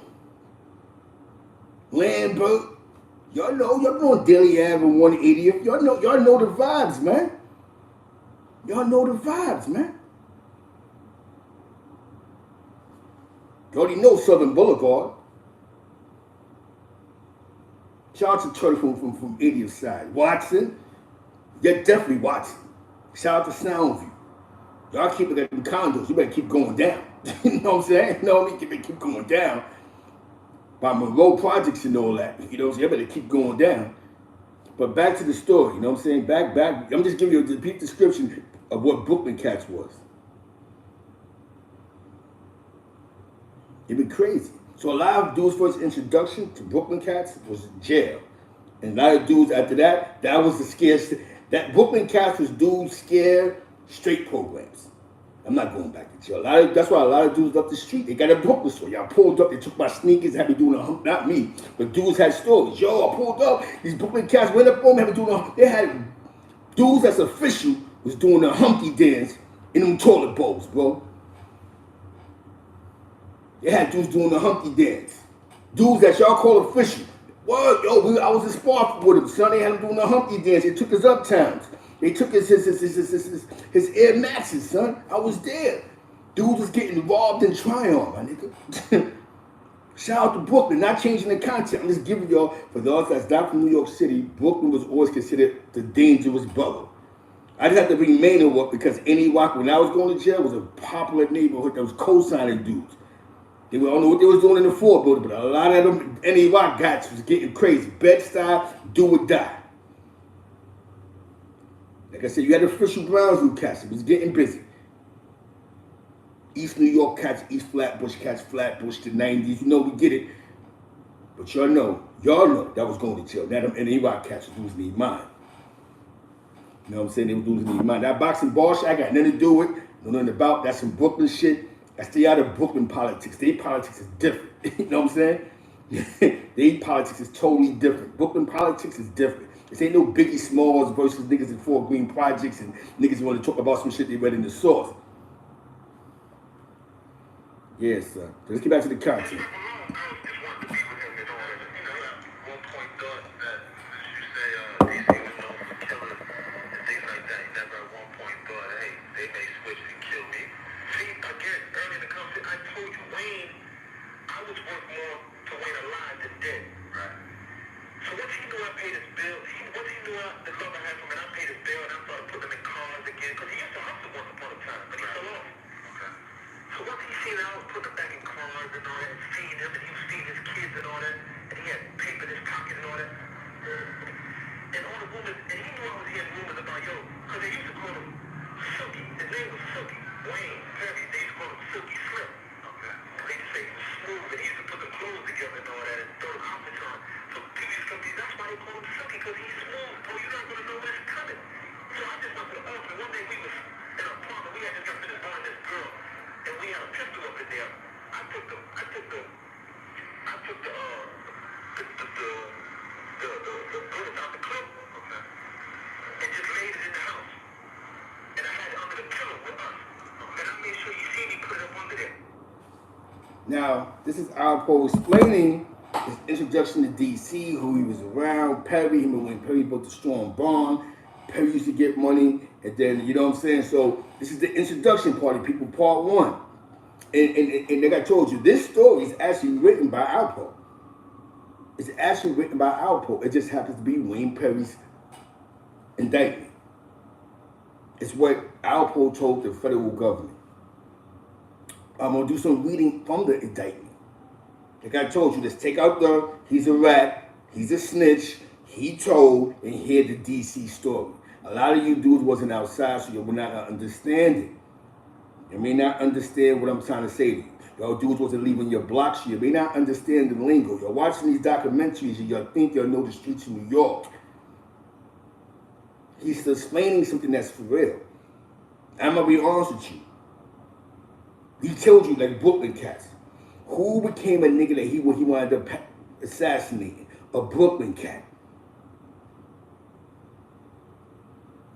Lambert. Y'all know Daily Ave and 180th. Y'all know the vibes, man. Y'all know the vibes, man. You already know Southern Boulevard. Shout out to Turtle from 80th side. Watson. Yeah, definitely Watson. Shout out to Soundview. Y'all keep it at them condos. You better keep going down. You know what I'm saying? No, you better keep going down. by Monroe Projects and all that. You know, so you better keep going down. But back to the story, you know what I'm saying? Back. I'm just giving you a brief description of what Brooklyn Cats was. It'd be crazy. So a lot of dudes' first introduction to Brooklyn Cats was jail. And a lot of dudes after that, that was the scare. That Brooklyn Cats was dudes scared straight programs. I'm not going back to jail. That's why a lot of dudes left the street. They got a Brooklyn story. Y'all pulled up, they took my sneakers, had me doing a hump, not me, but dudes had stories. Yo, I pulled up, these Brooklyn Cats went up on me, had me doing a hump. They had dudes that's official was doing a humpy dance in them toilet bowls, bro. They had dudes doing the humpy dance. Dudes that y'all call official. What? Yo, I was in Spark with him, son. They had him doing the humpy dance. They took his uptowns. They took his Air Maxes, son. I was there. Dude was getting robbed in Tryon, my nigga. Shout out to Brooklyn, not changing the content. I'm just giving y'all, for those that's not from New York City, Brooklyn was always considered the dangerous borough. I just have to remain in what, because NY, when I was going to jail, was a popular neighborhood that was co-signing dudes. They don't know what they was doing in the Ford building, but a lot of them NY guys was getting crazy. Bed-Stuy, do or die. Like I said, you had official Brownsville cats. It was getting busy. East New York cats, East Flatbush cats, Flatbush, the 90s. You know, we get it. But y'all know that was going to jail. Now them NY cats was losing their mind. You know what I'm saying? They were losing their mind. That boxing ball shit, I got nothing to do with. Know nothing about. That's some Brooklyn shit. I stay out of Brooklyn politics. Their politics is different. You know what I'm saying? Their politics is totally different. Brooklyn politics is different. This ain't no Biggie Smalls versus niggas in Fort Greene projects and niggas want to talk about some shit they read in the source. Yes, sir. So let's get back to the content. Now, this is Alpo explaining his introduction to DC, who he was around, Perry, him and when Perry built the strong bond. Perry used to get money, and then, you know what I'm saying? So, this is the introduction party, people, part one. And like I told you, this story is actually written by Alpo. It's actually written by Alpo. It just happens to be Wayne Perry's indictment. It's what Alpo told the federal government. I'm going to do some reading from the indictment. Like I told you, just take out the, he's a rat, he's a snitch, he told, and hear the DC story. A lot of you dudes wasn't outside, so you will not understand it. You may not understand what I'm trying to say to you. Y'all dudes wasn't leaving your blocks, so you may not understand the lingo. You're watching these documentaries and y'all think y'all know the streets of New York. He's explaining something that's for real. I'm going to be honest with you. He told you, like Brooklyn cats, who became a nigga that he wanted to assassinate? A Brooklyn cat.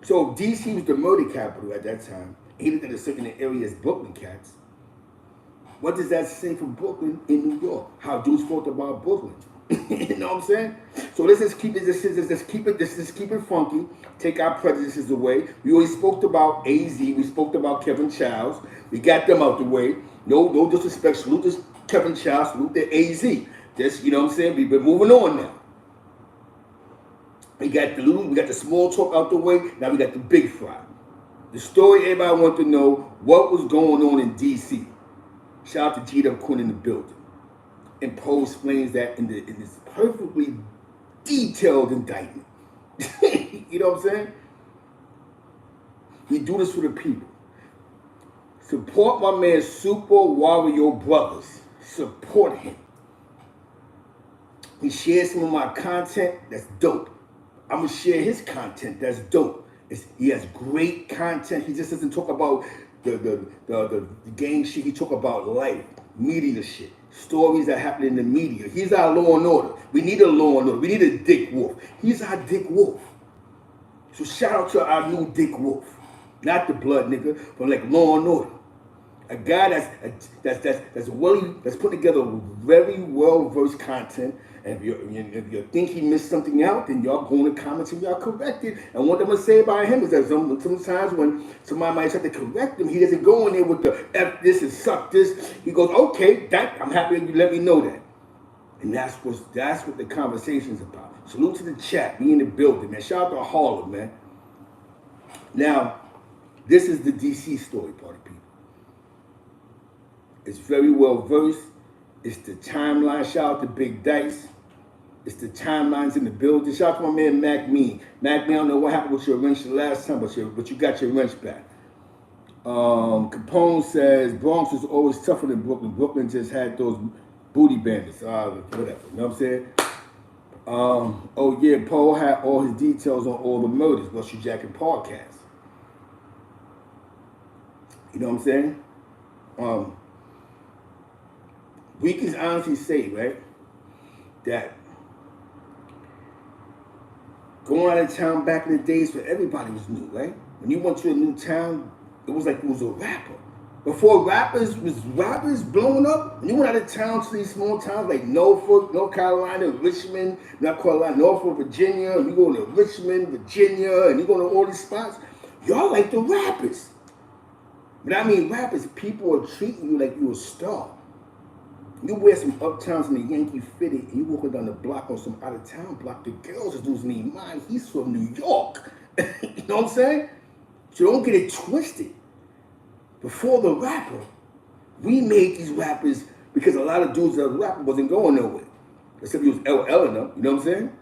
So DC was the murder capital at that time. He looked at a certain area as Brooklyn cats. What does that say for Brooklyn in New York? How dudes felt about Brooklyn. You know what I'm saying? So let's just keep it funky. Take our prejudices away. We already spoke about AZ. We spoke about Kevin Childs. We got them out the way. No disrespect. Salute to Kevin Childs. Salute to AZ. Just, you know what I'm saying? We've been moving on now. We got the small talk out the way. Now we got the big fry. The story everybody wants to know, what was going on in DC. Shout out to G.W. Quinn in the building. And Poe explains that in this perfectly detailed indictment. You know what I'm saying? We do this for the people. Support my man Super Wario Brothers. Support him. He shares some of my content. That's dope. I'm gonna share his content. That's dope. He has great content. He just doesn't talk about the gang shit. He talk about life, media shit, stories that happen in the media. He's our law and order. We need a law and order. We need a Dick Wolf. He's our Dick Wolf. So shout out to our new Dick Wolf, not the blood nigga, but like law and order. A guy that's put together very well versed content. And if you think he missed something out, then y'all go in the comments and y'all correct it. And what I'm gonna say about him is that sometimes when somebody might try to correct him, he doesn't go in there with the F this and suck this. He goes, okay, I'm happy that you let me know that. And that's what the conversation's about. Salute to the chat, be in the building, man. Shout out to Harlem, man. Now, this is the DC story part of people. It's very well versed. It's the timeline. Shout out to Big Dice. It's the timelines in the building. Shout out to my man Mac Me. Mac Me, I don't know what happened with your wrench the last time, but you got your wrench back. Capone says Bronx was always tougher than Brooklyn. Brooklyn just had those booty bandits. Whatever. You know what I'm saying? Oh yeah, Poe had all his details on all the murders. What's your Jacket podcast? You know what I'm saying? We can honestly say, right, that going out of town back in the days for everybody was new, right? When you went to a new town, it was like it was a rapper. Before rappers blowing up, when you went out of town to these small towns like Norfolk, North Carolina, Richmond, Norfolk, Virginia, and you go to Richmond, Virginia, and you go to all these spots, y'all like the rappers. But I mean rappers, people are treating you like you a star. You wear some uptowns in the Yankee fitted and you walking down the block on some out of town block, the girls is losing their mind. He's from New York. You know what I'm saying? So don't get it twisted. Before the rapper, we made these rappers because a lot of dudes that was rapping wasn't going nowhere. Except he was LL in them, you know what I'm saying?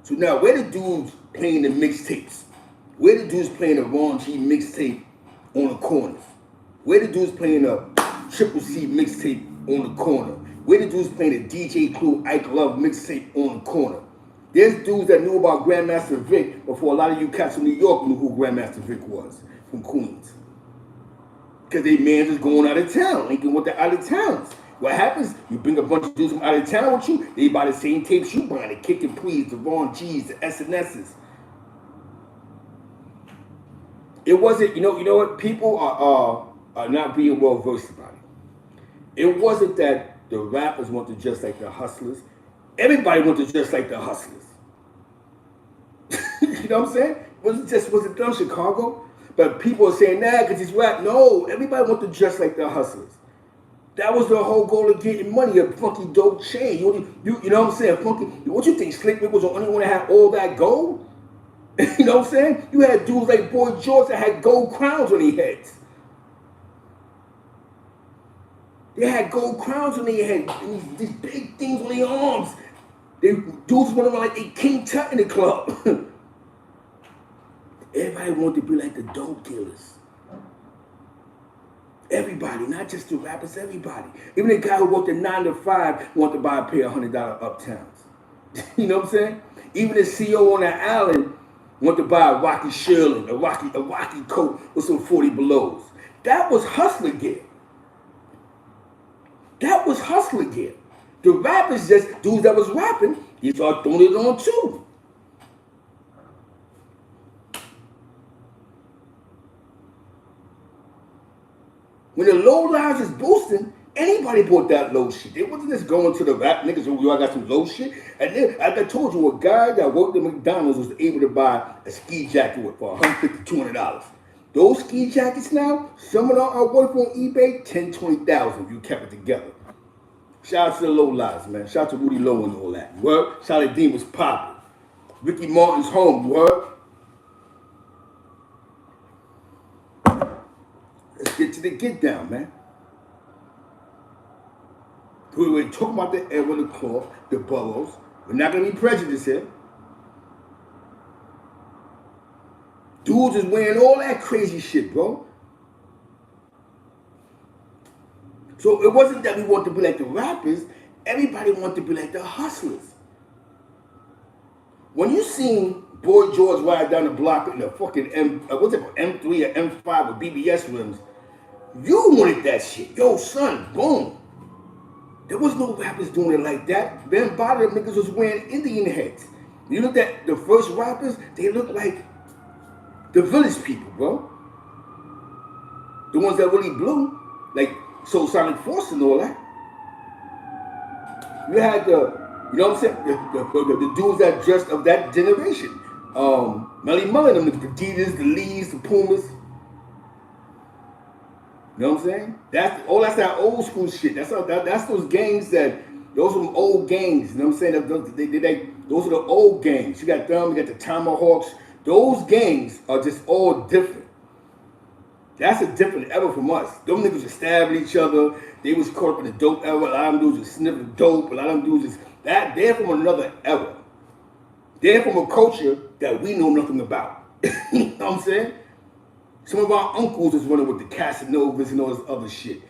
So now where the dudes playing the mixtapes? Where the dudes playing the Ron G mixtape on the corners? Where the dudes playing a Triple C mixtape on the corner? Where the dudes playing the DJ Clue Ike Love mixtape on the corner? There's dudes that knew about Grandmaster Vic before a lot of you cats from New York knew who Grandmaster Vic was from Queens. Because they man just going out of town, linking with the out of towns. What happens? You bring a bunch of dudes from out of town with you, they buy the same tapes you buy, the Kick and Please, the Ron G's, the SNS's. It wasn't, you know what? People are not being well versed about it. It wasn't that the rappers want to dress like the hustlers. Everybody wants to dress like the hustlers. You know what I'm saying? Was it done in Chicago? But people are saying, nah, because he's rap. No, everybody wants to dress like the hustlers. That was the whole goal of getting money, a funky dope chain. You know what I'm saying? Funky. What you think, Slick Rick was the only one that had all that gold? You know what I'm saying? You had dudes like Boy George that had gold crowns on their heads. They had gold crowns on their heads, and these big things on their arms. Dudes went around like they King Tut in the club. Everybody wanted to be like the dope dealers. Everybody, not just the rappers, everybody. Even the guy who worked a 9 to 5 wanted to buy a pair of $100 Uptowns. You know what I'm saying? Even the CEO on the island wanted to buy a Rocky Sherlin, a Rocky coat with some 40 belows. That was hustler gear. That was hustler gear. The rappers, just dudes that was rapping, he started throwing it on too. When the low lives is boosting, anybody bought that low shit. It wasn't just going to the rap niggas who y'all got some low shit. And then, like I told you, a guy that worked at McDonald's was able to buy a ski jacket for $150, $200. Those ski jackets now, some of them are worth on eBay $10,000, $20,000 if you kept it together. Shout out to the low lives, man. Shout out to Rudy Lowe and all that. Word. Charlie Dean was popping. Ricky Martin's home. Word. Let's get to the get down, man. We're talking about the era, the cloth, the boroughs. We're not gonna be prejudiced here. Dudes is wearing all that crazy shit, bro. So it wasn't that we wanted to be like the rappers. Everybody wanted to be like the hustlers. When you seen Boy George ride down the block in the fucking what's it called, M3 or M5 with BBS rims, you wanted that shit. Yo, son, boom. There was no rappers doing it like that. Ben Bada niggas was wearing Indian heads. You looked at the first rappers, they looked like the village people, bro. The ones that really blew, like Soul Sonic Force and all that. You had you know what I'm saying, the dudes that dressed of that generation. Melly Mullen, the Adidas, the Lees, the Pumas. You know what I'm saying? That's that old school shit. That's those gangs those are old gangs. You know what I'm saying? Those are the old gangs. You got them, you got the Tomahawks. Those gangs are just all different. That's a different era from us. Them niggas were stabbing each other. They was caught up in the dope era. A lot of them dudes was sniffing dope. A lot of them dudes is they're from another era. They're from a culture that we know nothing about. You know what I'm saying? Some of our uncles is running with the Casanovas and all this other shit.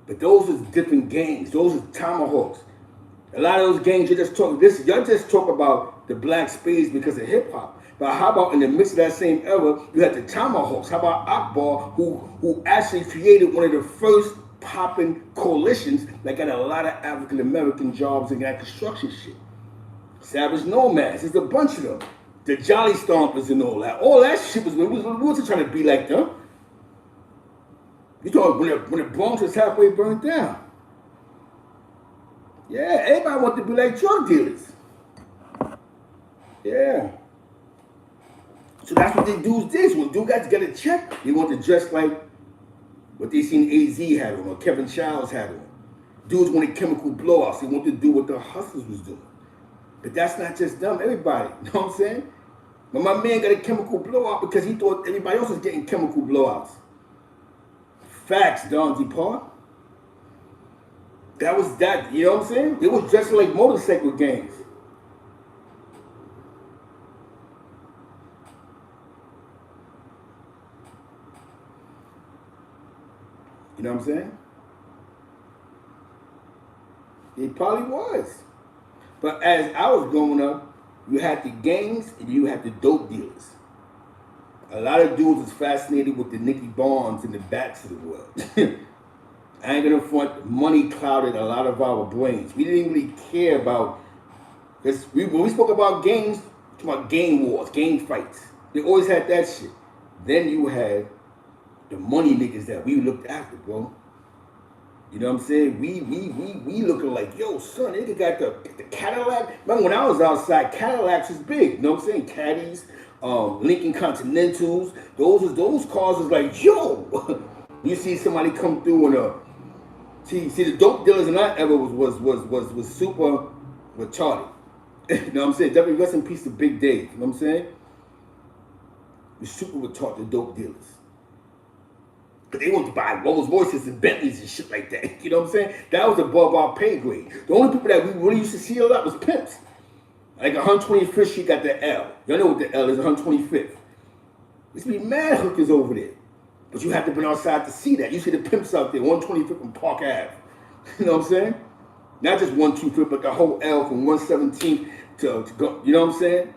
But those are different gangs. Those are Tomahawks. A lot of those gangs y'all just talk about the black spades because of hip hop. But how about in the midst of that same era, you had the Tomahawks? How about Akbar, who actually created one of the first popping coalitions that got a lot of African American jobs in that construction shit? Savage Nomads, there's a bunch of them. The Jolly Stompers and all that. All that shit we wasn't trying to be like them. You talking when the Bronx was halfway burned down. Yeah, everybody wanted to be like drug dealers. Yeah. So that's what these dudes did. So when dudes got to get a check, they want to dress like what they seen AZ had on or Kevin Childs had on. Dudes wanted chemical blowouts. They wanted to do what the hustlers was doing. But that's not just them, everybody. You know what I'm saying? But my man got a chemical blowout because he thought everybody else was getting chemical blowouts. Facts, Don DePaul. That was that, you know what I'm saying? They was dressing like motorcycle gangs. You know what I'm saying? It probably was. But as I was growing up, you had the gangs and you had the dope dealers. A lot of dudes was fascinated with the Nicky Barnes and the Bats of the world. I ain't gonna front, money clouded a lot of our brains. We didn't really care about, because when we spoke about gangs, we talked about gang wars, gang fights. They always had that shit. Then you had the money niggas that we looked after, bro. You know what I'm saying? We looking like, yo, son, they got the Cadillac. Remember when I was outside, Cadillacs was big. You know what I'm saying? Caddies, Lincoln Continentals. Those cars was like, yo. You see somebody come through and see the dope dealers in that era was super retarded. You know what I'm saying? Definitely rest in peace to Big Dave. You know what I'm saying? Was super retarded, the dope dealers. But they want to buy Rolls Royces and Bentleys and shit like that. You know what I'm saying? That was above our pay grade. The only people that we really used to see a lot was pimps. Like 125th Street got the L. Y'all know what the L is, 125th. There used to be mad hookers over there. But you have to be outside to see that. You see the pimps out there, 125th and Park Ave. You know what I'm saying? Not just 125th, but the whole L from 117th to go. You know what I'm saying?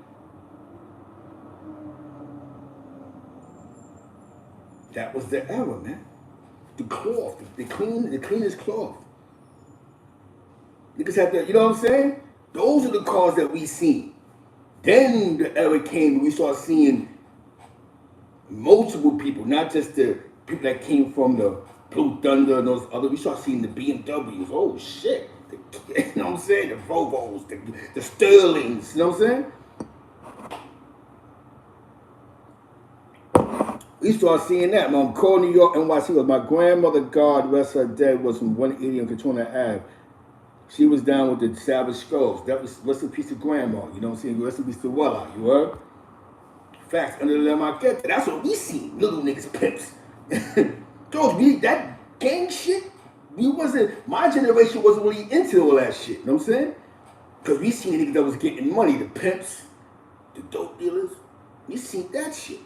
That was the era, man. The cloth, the cleanest cloth. Niggas had the, you know what I'm saying? Those are the cars that we seen. Then the era came and we started seeing multiple people, not just the people that came from the Blue Thunder and those other. We started seeing the BMWs. Oh shit. You know what I'm saying? The Volvos, the Sterlings, you know what I'm saying? We started seeing that, man. Call New York, NYC was my grandmother, God rest her dead, was from 180 on Katona Ave. She was down with the Savage Skulls. That was rest in peace to grandma, you know what I'm saying? Rest in peace to Wella, you heard? Facts, under the market. That's what we see, little niggas pimps. Those, that gang shit, My generation wasn't really into all that shit, you know what I'm saying? Because we seen niggas that was getting money, the pimps, the dope dealers. We seen that shit.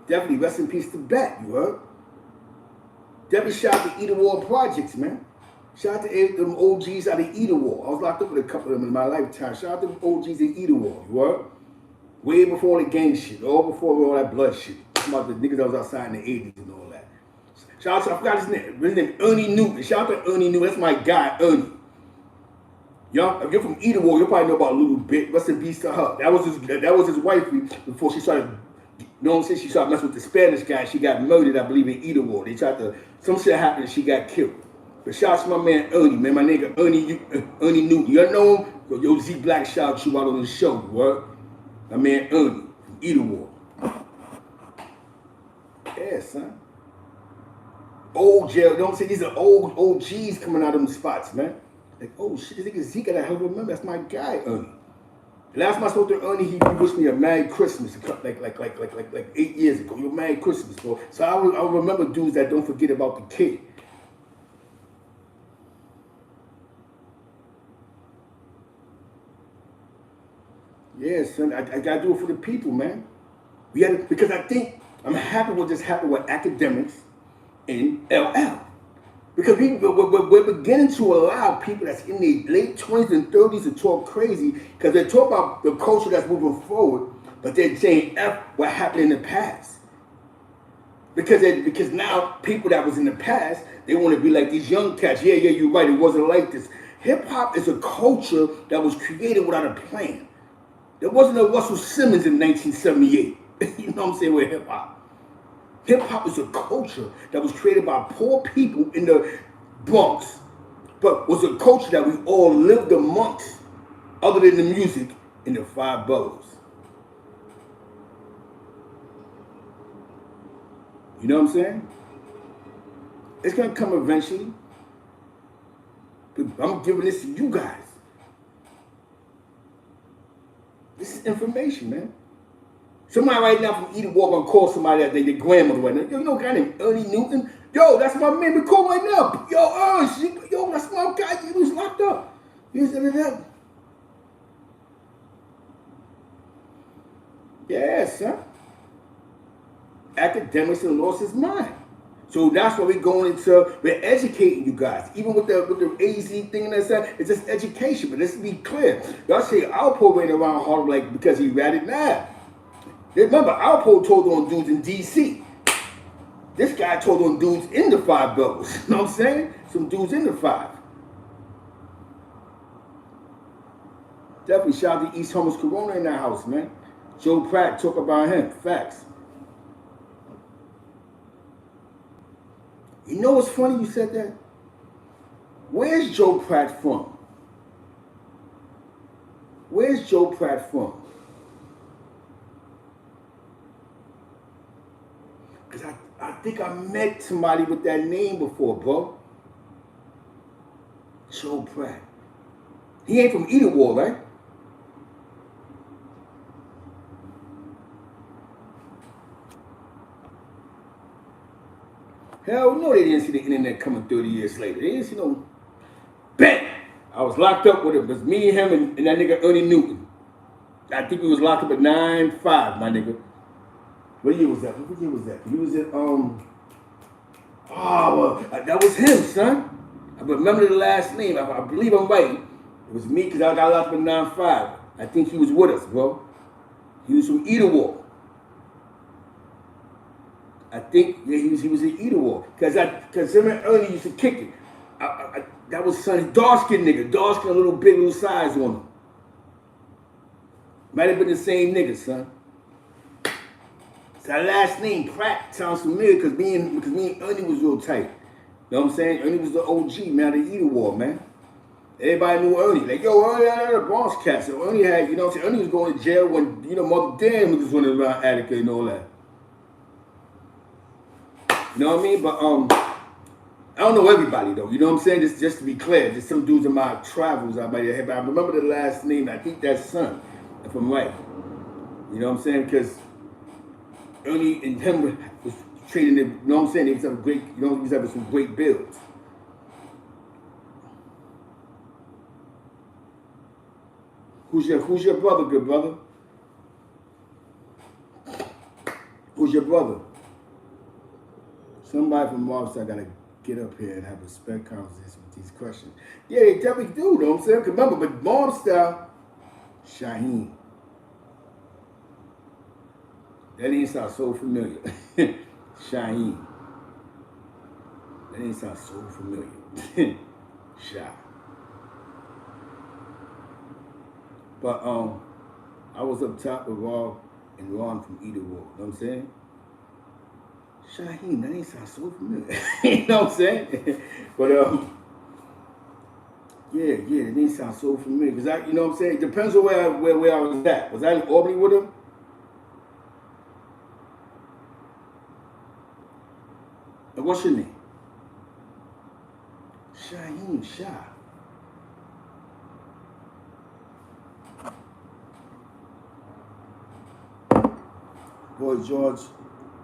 Definitely rest in peace to Bet, you heard? Definitely shout out to Eater War Projects, man. Shout out to them OGs out of Eater War. I was locked up with a couple of them in my lifetime. Shout out to them OGs in Eater War, you heard? Way before the gang shit, all before all that blood shit. Talking about the niggas that was outside in the 80s and all that. Shout out to, I forgot his name, Ernie Newton. Shout out to Ernie Newton, that's my guy, Ernie. Y'all, if you're from Eater War, you'll probably know about Little Bit. Rest in peace to her. That was his wifey before she started, you know what I'm saying? She started messing with the Spanish guy. She got murdered, I believe, in Eater War. They tried to, some shit happened and she got killed. But shout out to my man Ernie, man. My nigga Ernie Newton. You know him? Yo, Z Black shout you out on the show, word. My man Ernie from Eater War. Yeah, son. Old jail, you know what I'm saying? These are old OGs coming out of them spots, man. Like, oh shit, this nigga Zeke, I help remember. That's my guy, Ernie. Last time I spoke to Ernie, he wished me a Merry Christmas, like 8 years ago. Yo, Merry Christmas, bro. So I remember dudes that don't forget about the kid. Yeah, son, I gotta do it for the people, man. Because I think I'm happy what just happened with academics in LL. Because we're beginning to allow people that's in their late 20s and 30s to talk crazy because they talk about the culture that's moving forward, but they're saying F what happened in the past. Because now people that was in the past, they want to be like these young cats. Yeah, you're right, it wasn't like this. Hip-hop is a culture that was created without a plan. There wasn't a Russell Simmons in 1978. You know what I'm saying, with hip-hop. Hip-hop is a culture that was created by poor people in the Bronx, but was a culture that we all lived amongst, other than the music, in the 5 boroughs. You know what I'm saying? It's going to come eventually. But I'm giving this to you guys. This is information, man. Somebody right now from Eater War gonna call somebody that their grandmother right now. Yo, you know a guy named Ernie Newton? Yo, that's my man. We call right now. Yo, that's my guy. He was locked up. He was in that. Yeah, son. Academics and lost his mind. So that's why we're educating you guys. Even with the AZ thing and that, it's just education. But let's be clear. Y'all say Alpo ran around Harlem like because he ratted now. Remember, Alpo told on dudes in D.C. This guy told on dudes in the 5 boroughs. You know what I'm saying? Some dudes in the 5. Definitely shout out to East Homeless Corona in that house, man. Joe Pratt, talk about him. Facts. You know what's funny you said that? Where's Joe Pratt from? Where's Joe Pratt from? Because I think I met somebody with that name before, bro. Joe Pratt. He ain't from Eater War, right? Hell no, they didn't see the internet coming 30 years later. They didn't see no... Bang! I was locked up with it. It was me, him, and that nigga Ernie Newton. I think we was locked up at 9-5, my nigga. What year was that? What year was that? He was at, that was him, son. I remember the last name. I believe I'm right. It was me because I got locked up at 9-5. I think he was with us, bro. He was from Eater War. I think he was in Eater War. Because him and Ernie used to kick it. That was son, dark-skinned nigga. Dark-skinned, a little big, little size on him. Might have been the same nigga, son. That last name, Pratt, sounds familiar because me and Ernie was real tight. You know what I'm saying? Ernie was the OG, man, of the Eater War, man. Everybody knew Ernie. Like, yo, Ernie had a Bronx cat. So Ernie had, you know what I'm saying? Ernie was going to jail when, you know, Mother Dan was running around Attica and all that. You know what I mean? But, I don't know everybody, though. You know what I'm saying? Just to be clear. Just some dudes in my travels I might have. But I remember the last name. I think that's son, if I'm right. You know what I'm saying? Because Ernie and him was trading it, you know what I'm saying? They was having great, you know, he was having some great builds. Who's your brother, good brother? Who's your brother? Somebody from Mobster gotta get up here and have a spec conversation with these questions. Yeah, they definitely do, you know what I'm saying? Remember, but Mobster, Shaheen. That name sounds so familiar. Shaheen. That name sounds so familiar. Shah. But I was up top with Raw and Ron from Either War. You know what I'm saying? Shaheen, that name sounds so familiar. You know what I'm saying? But yeah, that name sounds so familiar. Cause you know what I'm saying? It depends on where I was at. Was I in Albany with him? And what's your name? Shaheen Shah. Boy George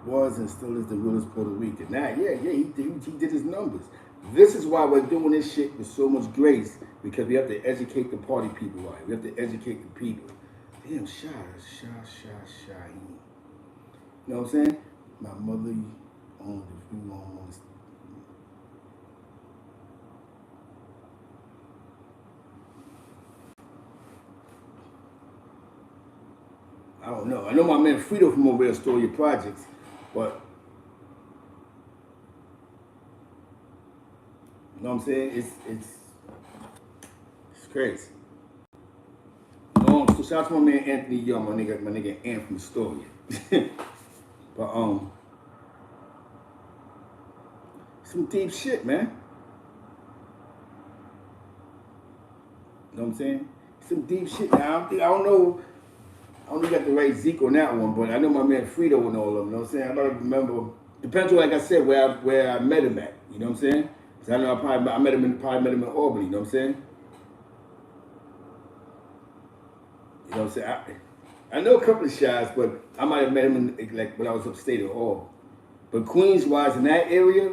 was and still is the realest Puerto Rican. Now, he did his numbers. This is why we're doing this shit with so much grace, because we have to educate the party people right. We have to educate the people. Damn, Shaheen. You know what I'm saying? My mother owned a few homes. I don't know. I know my man Frito from over there, Astoria Projects, but you know what I'm saying? It's crazy. So shout out to my man Anthony Young, my nigga Ant from Astoria. But some deep shit, man. You know what I'm saying? Some deep shit. Now I don't know you got the right Zeke on that one, but I know my man Frito and all of them. You know what I'm saying? I don't remember. Depends on, like I said, where I met him at. You know what I'm saying? Because I know I met him in Albany. You know what I'm saying? You know what I'm saying? I know a couple of shots, but I might have met him in, like when I was upstate at all. But Queens wise in that area,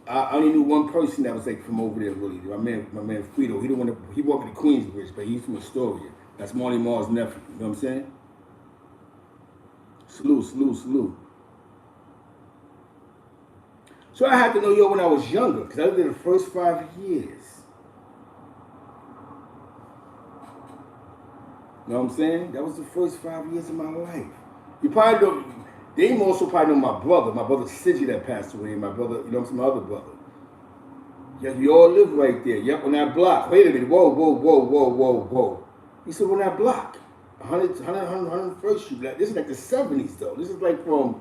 I only knew one person that was like from over there really. My man Frito. He walked in the Queensbridge, but he's from Astoria. That's Marty Marr's nephew. You know what I'm saying? Salute. So I had to know yo when I was younger, because I lived there the first 5 years. You know what I'm saying? That was the first 5 years of my life. You probably don't, they also probably know my brother Sigi that passed away, and my brother, you know what I'm saying, my other brother. Yeah, we all live right there. Yep, on that block. Wait a minute, whoa. He said on that block. 101st Street. This is like the 70s though. This is like from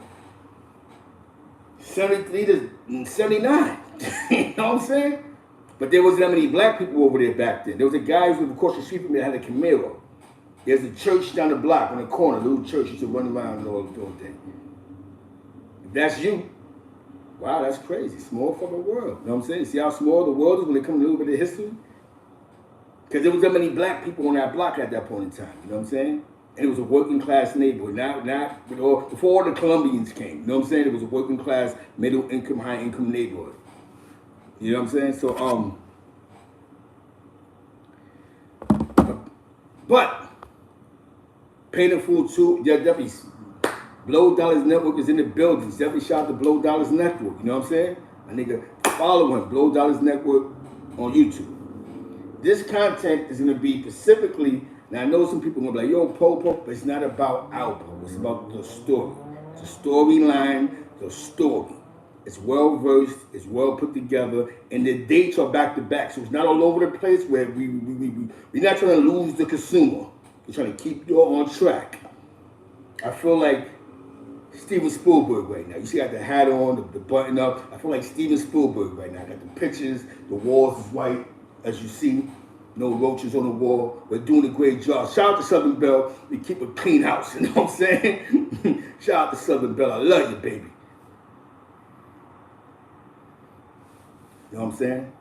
73 to 79. You know what I'm saying? But there wasn't that many black people over there back then. There was a guy who was across the street from me that had a Camaro. There's a church down the block on the corner, a little church. Used to run around and all day. If that's you, wow, that's crazy. Small fucking world. You know what I'm saying? See how small the world is when it comes to a little bit of history? Because there was that many black people on that block at that point in time. You know what I'm saying? And it was a working class neighborhood. Not before all the Colombians came. You know what I'm saying? It was a working class, middle income, high income neighborhood. You know what I'm saying? So but Painted Fool 2, yeah, definitely. Blow Dollars Network is in the building. Definitely shout out to Blow Dollars Network. You know what I'm saying? My nigga, follow him, Blow Dollars Network on YouTube. This content is gonna be specifically, now I know some people are gonna be like, yo, Popo, but it's not about Alpo. It's about the story. It's a storyline, the story. It's well versed, it's well put together, and the dates are back to back. So it's not all over the place where we're not trying to lose the consumer. We're trying to keep you on track. I feel like Steven Spielberg right now. You see I got the hat on, the button up. I feel like Steven Spielberg right now. I got the pictures, the walls is white, as you see. No roaches on the wall. We're doing a great job. Shout out to Southern Belle. We keep a clean house, you know what I'm saying? Shout out to Southern Belle. I love you, baby. You know what I'm saying?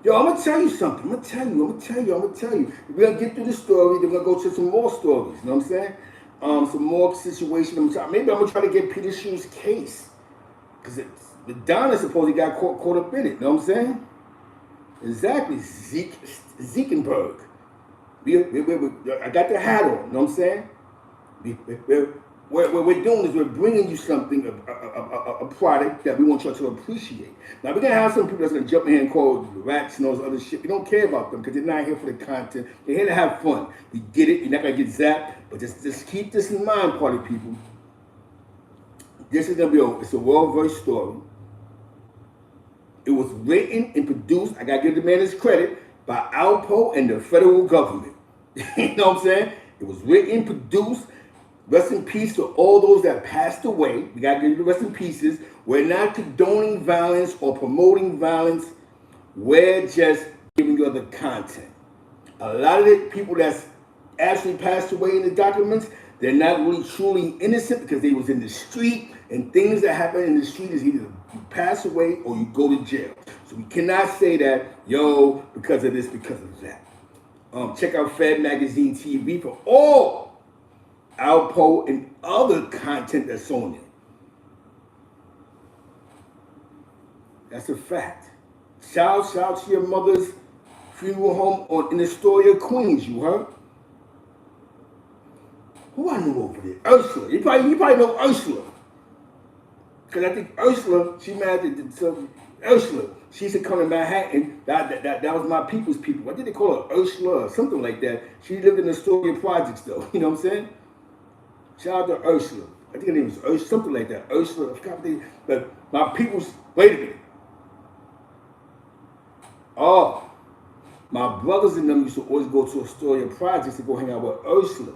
Yo, I'm gonna tell you something. I'm gonna tell you. We're gonna get through the story, then we're gonna go to some more stories. You know what I'm saying? Some more situations. Maybe I'm gonna try to get Peter Shue's case. Because Madonna supposedly got caught up in it. You know what I'm saying? Exactly. Zekenberg. I got the hat on. You know what I'm saying? What we're doing is we're bringing you something, a product that we want you to appreciate. Now, we're going to have some people that's going to jump in here and call rats and all this other shit. We don't care about them because they're not here for the content. They're here to have fun. We get it. You're not going to get zapped. But just keep this in mind, party people. This is going to be it's a well-versed story. It was written and produced, I got to give the man his credit, by Alpo and the federal government. You know what I'm saying? It was written, produced. Rest in peace to all those that passed away. We got to give the rest in pieces. We're not condoning violence or promoting violence. We're just giving you the content. A lot of the people that's actually passed away in the documents, they're not really truly innocent because they was in the street, and things that happen in the street is either you pass away or you go to jail. So we cannot say that, yo, because of this, because of that. Check out Fed Magazine TV for all Alpo and other content that's on it. That's a fact. Shout out to your mother's funeral home in Astoria, Queens, you heard? Who I know over there? Ursula. You probably know Ursula. Because I think Ursula, she married to Ursula. She used to come to Manhattan. That was my people's people. What did they call her? Ursula or something like that. She lived in the Astoria projects though. You know what I'm saying? Shout out to Ursula. I think her name was Ursula, something like that. Ursula, I forgot what they, but my people's, wait a minute. Oh, my brothers and them used to always go to Astoria projects to go hang out with Ursula.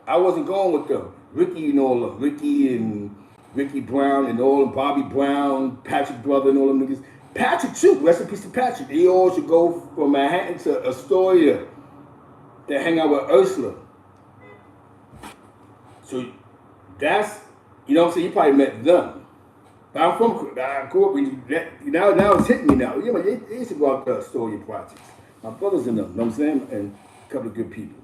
I wasn't going with them. Ricky and all of Ricky Brown and all of Bobby Brown, Patrick brother and all them niggas. Patrick too, rest in peace to Patrick. They all should go from Manhattan to Astoria to hang out with Ursula. So that's, you know what I'm saying, you probably met them. But I grew up in, now it's hitting me now. You know, they used to go out to Astoria projects. My brothers and them, you know what I'm saying? And a couple of good people.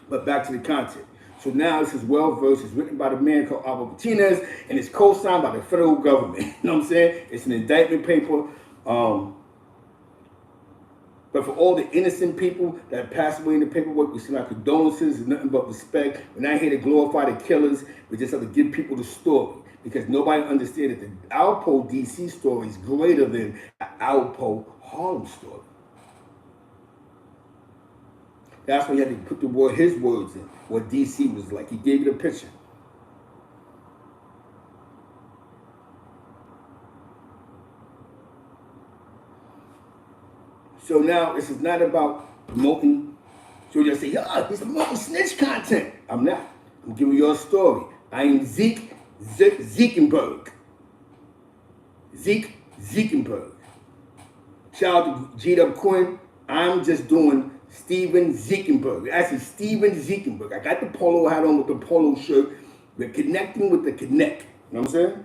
But back to the content. So now this is well-versed. It's written by the man called Alpo Martinez, and it's co-signed by the federal government. You know what I'm saying? It's an indictment paper. But for all the innocent people that passed away in the paperwork, we send our condolences and nothing but respect. We're not here to glorify the killers. We just have to give people the story. Because nobody understands that the Alpo DC story is greater than the Alpo Harlem story. That's why you had to put his words in, what DC was like. He gave you the picture. So now this is not about promoting. So you just say, yeah, he's promoting snitch content. I'm not. I'm giving you a story. I am Zekenberg. Zekenberg. Shout out to G-Dub Quinn. I'm just doing Steven Zekenberg. Actually, Steven Zekenberg. I got the polo hat on with the polo shirt. We're connecting with the connect. You know what I'm saying?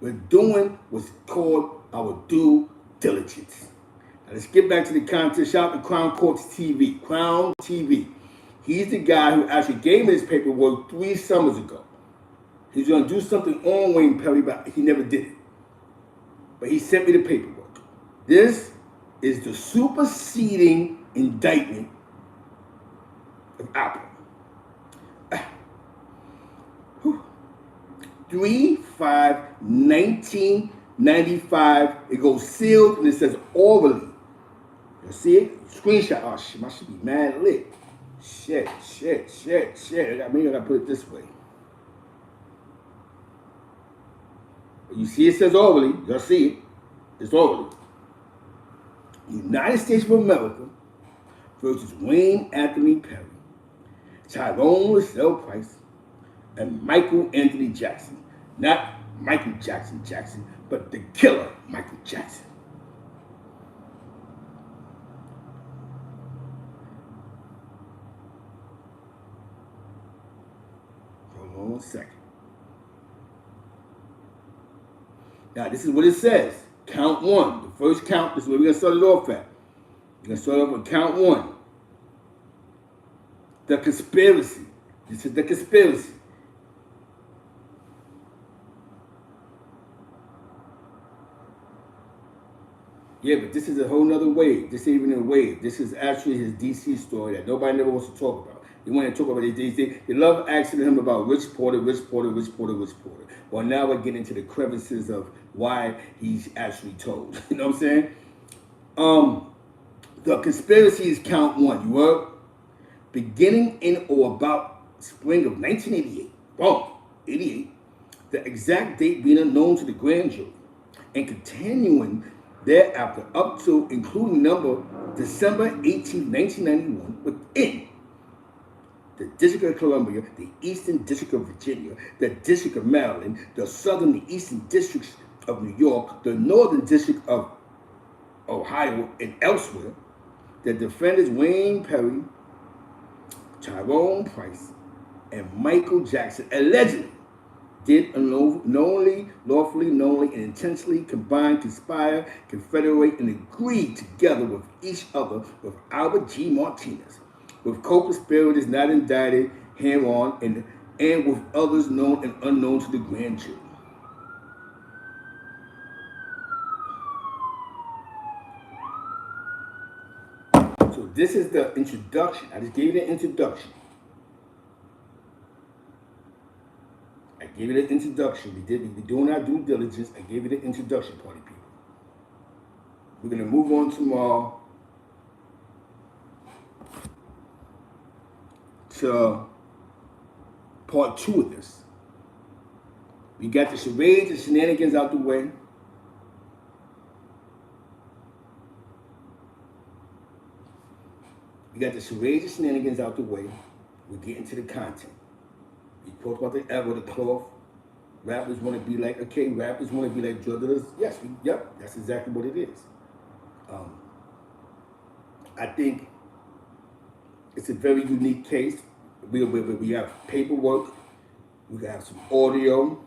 We're doing what's called our due diligence. Now let's get back to the content. Shout out to Crown Courts TV. Crown TV. He's the guy who actually gave me this paperwork 3 summers ago. He's going to do something on Wayne Perry, but he never did it. But he sent me the paperwork. This is the superseding indictment of Alpo. 3/5/1995. It goes sealed and it says orally. You see it? Screenshot. Oh shit, my shit be mad lit. Shit. Maybe I gotta put it this way. You see it says orally. Y'all see it. It's orally. United States of America versus Wayne Anthony Perry, Tyrone Russell Price, and Michael Anthony Jackson. Not Michael Jackson, but the killer Michael Jackson. Hold on 1 second. Now, this is what it says. Count 1. The first count, this is where we're going to start it off at. We're going to start off with count 1. The conspiracy. This is the conspiracy. Yeah, but this is a whole nother wave. This ain't even a wave. This is actually his DC story that nobody never wants to talk about. They want to talk about it. They love asking him about Rich Porter, Rich Porter, Rich Porter, Rich Porter. Well, now we're getting into the crevices of why he's actually told. You know what I'm saying? Um, the conspiracy is count one. You heard? Beginning in or about spring of 1988. Boom, 88. The exact date being unknown to the grand jury, and continuing thereafter up to including number December 18, 1991, within the District of Columbia, the Eastern District of Virginia, the District of Maryland, the Southern and Eastern Districts of New York, the Northern District of Ohio, and elsewhere, the defendants Wayne Perry, Tyrone Price, and Michael Jackson allegedly did knowingly, lawfully, knowingly, and intentionally combine, conspire, confederate, and agree together with each other with Albert G. Martinez, with co-conspirators not indicted hereon, and with others known and unknown to the grand jury. So this is the introduction. I just gave you the introduction. I gave you the introduction. We're doing our due diligence. I gave you the introduction, party people. We're going to move on tomorrow to part 2 of this. We got the charades and shenanigans out the way. We got the charades and shenanigans out the way. We're getting to the content. We talked about the ever, the cloth. Rappers want to be like, okay, rappers want to be like drug dealers. Yes, yep, that's exactly what it is. I think it's a very unique case. We have paperwork. We have some audio.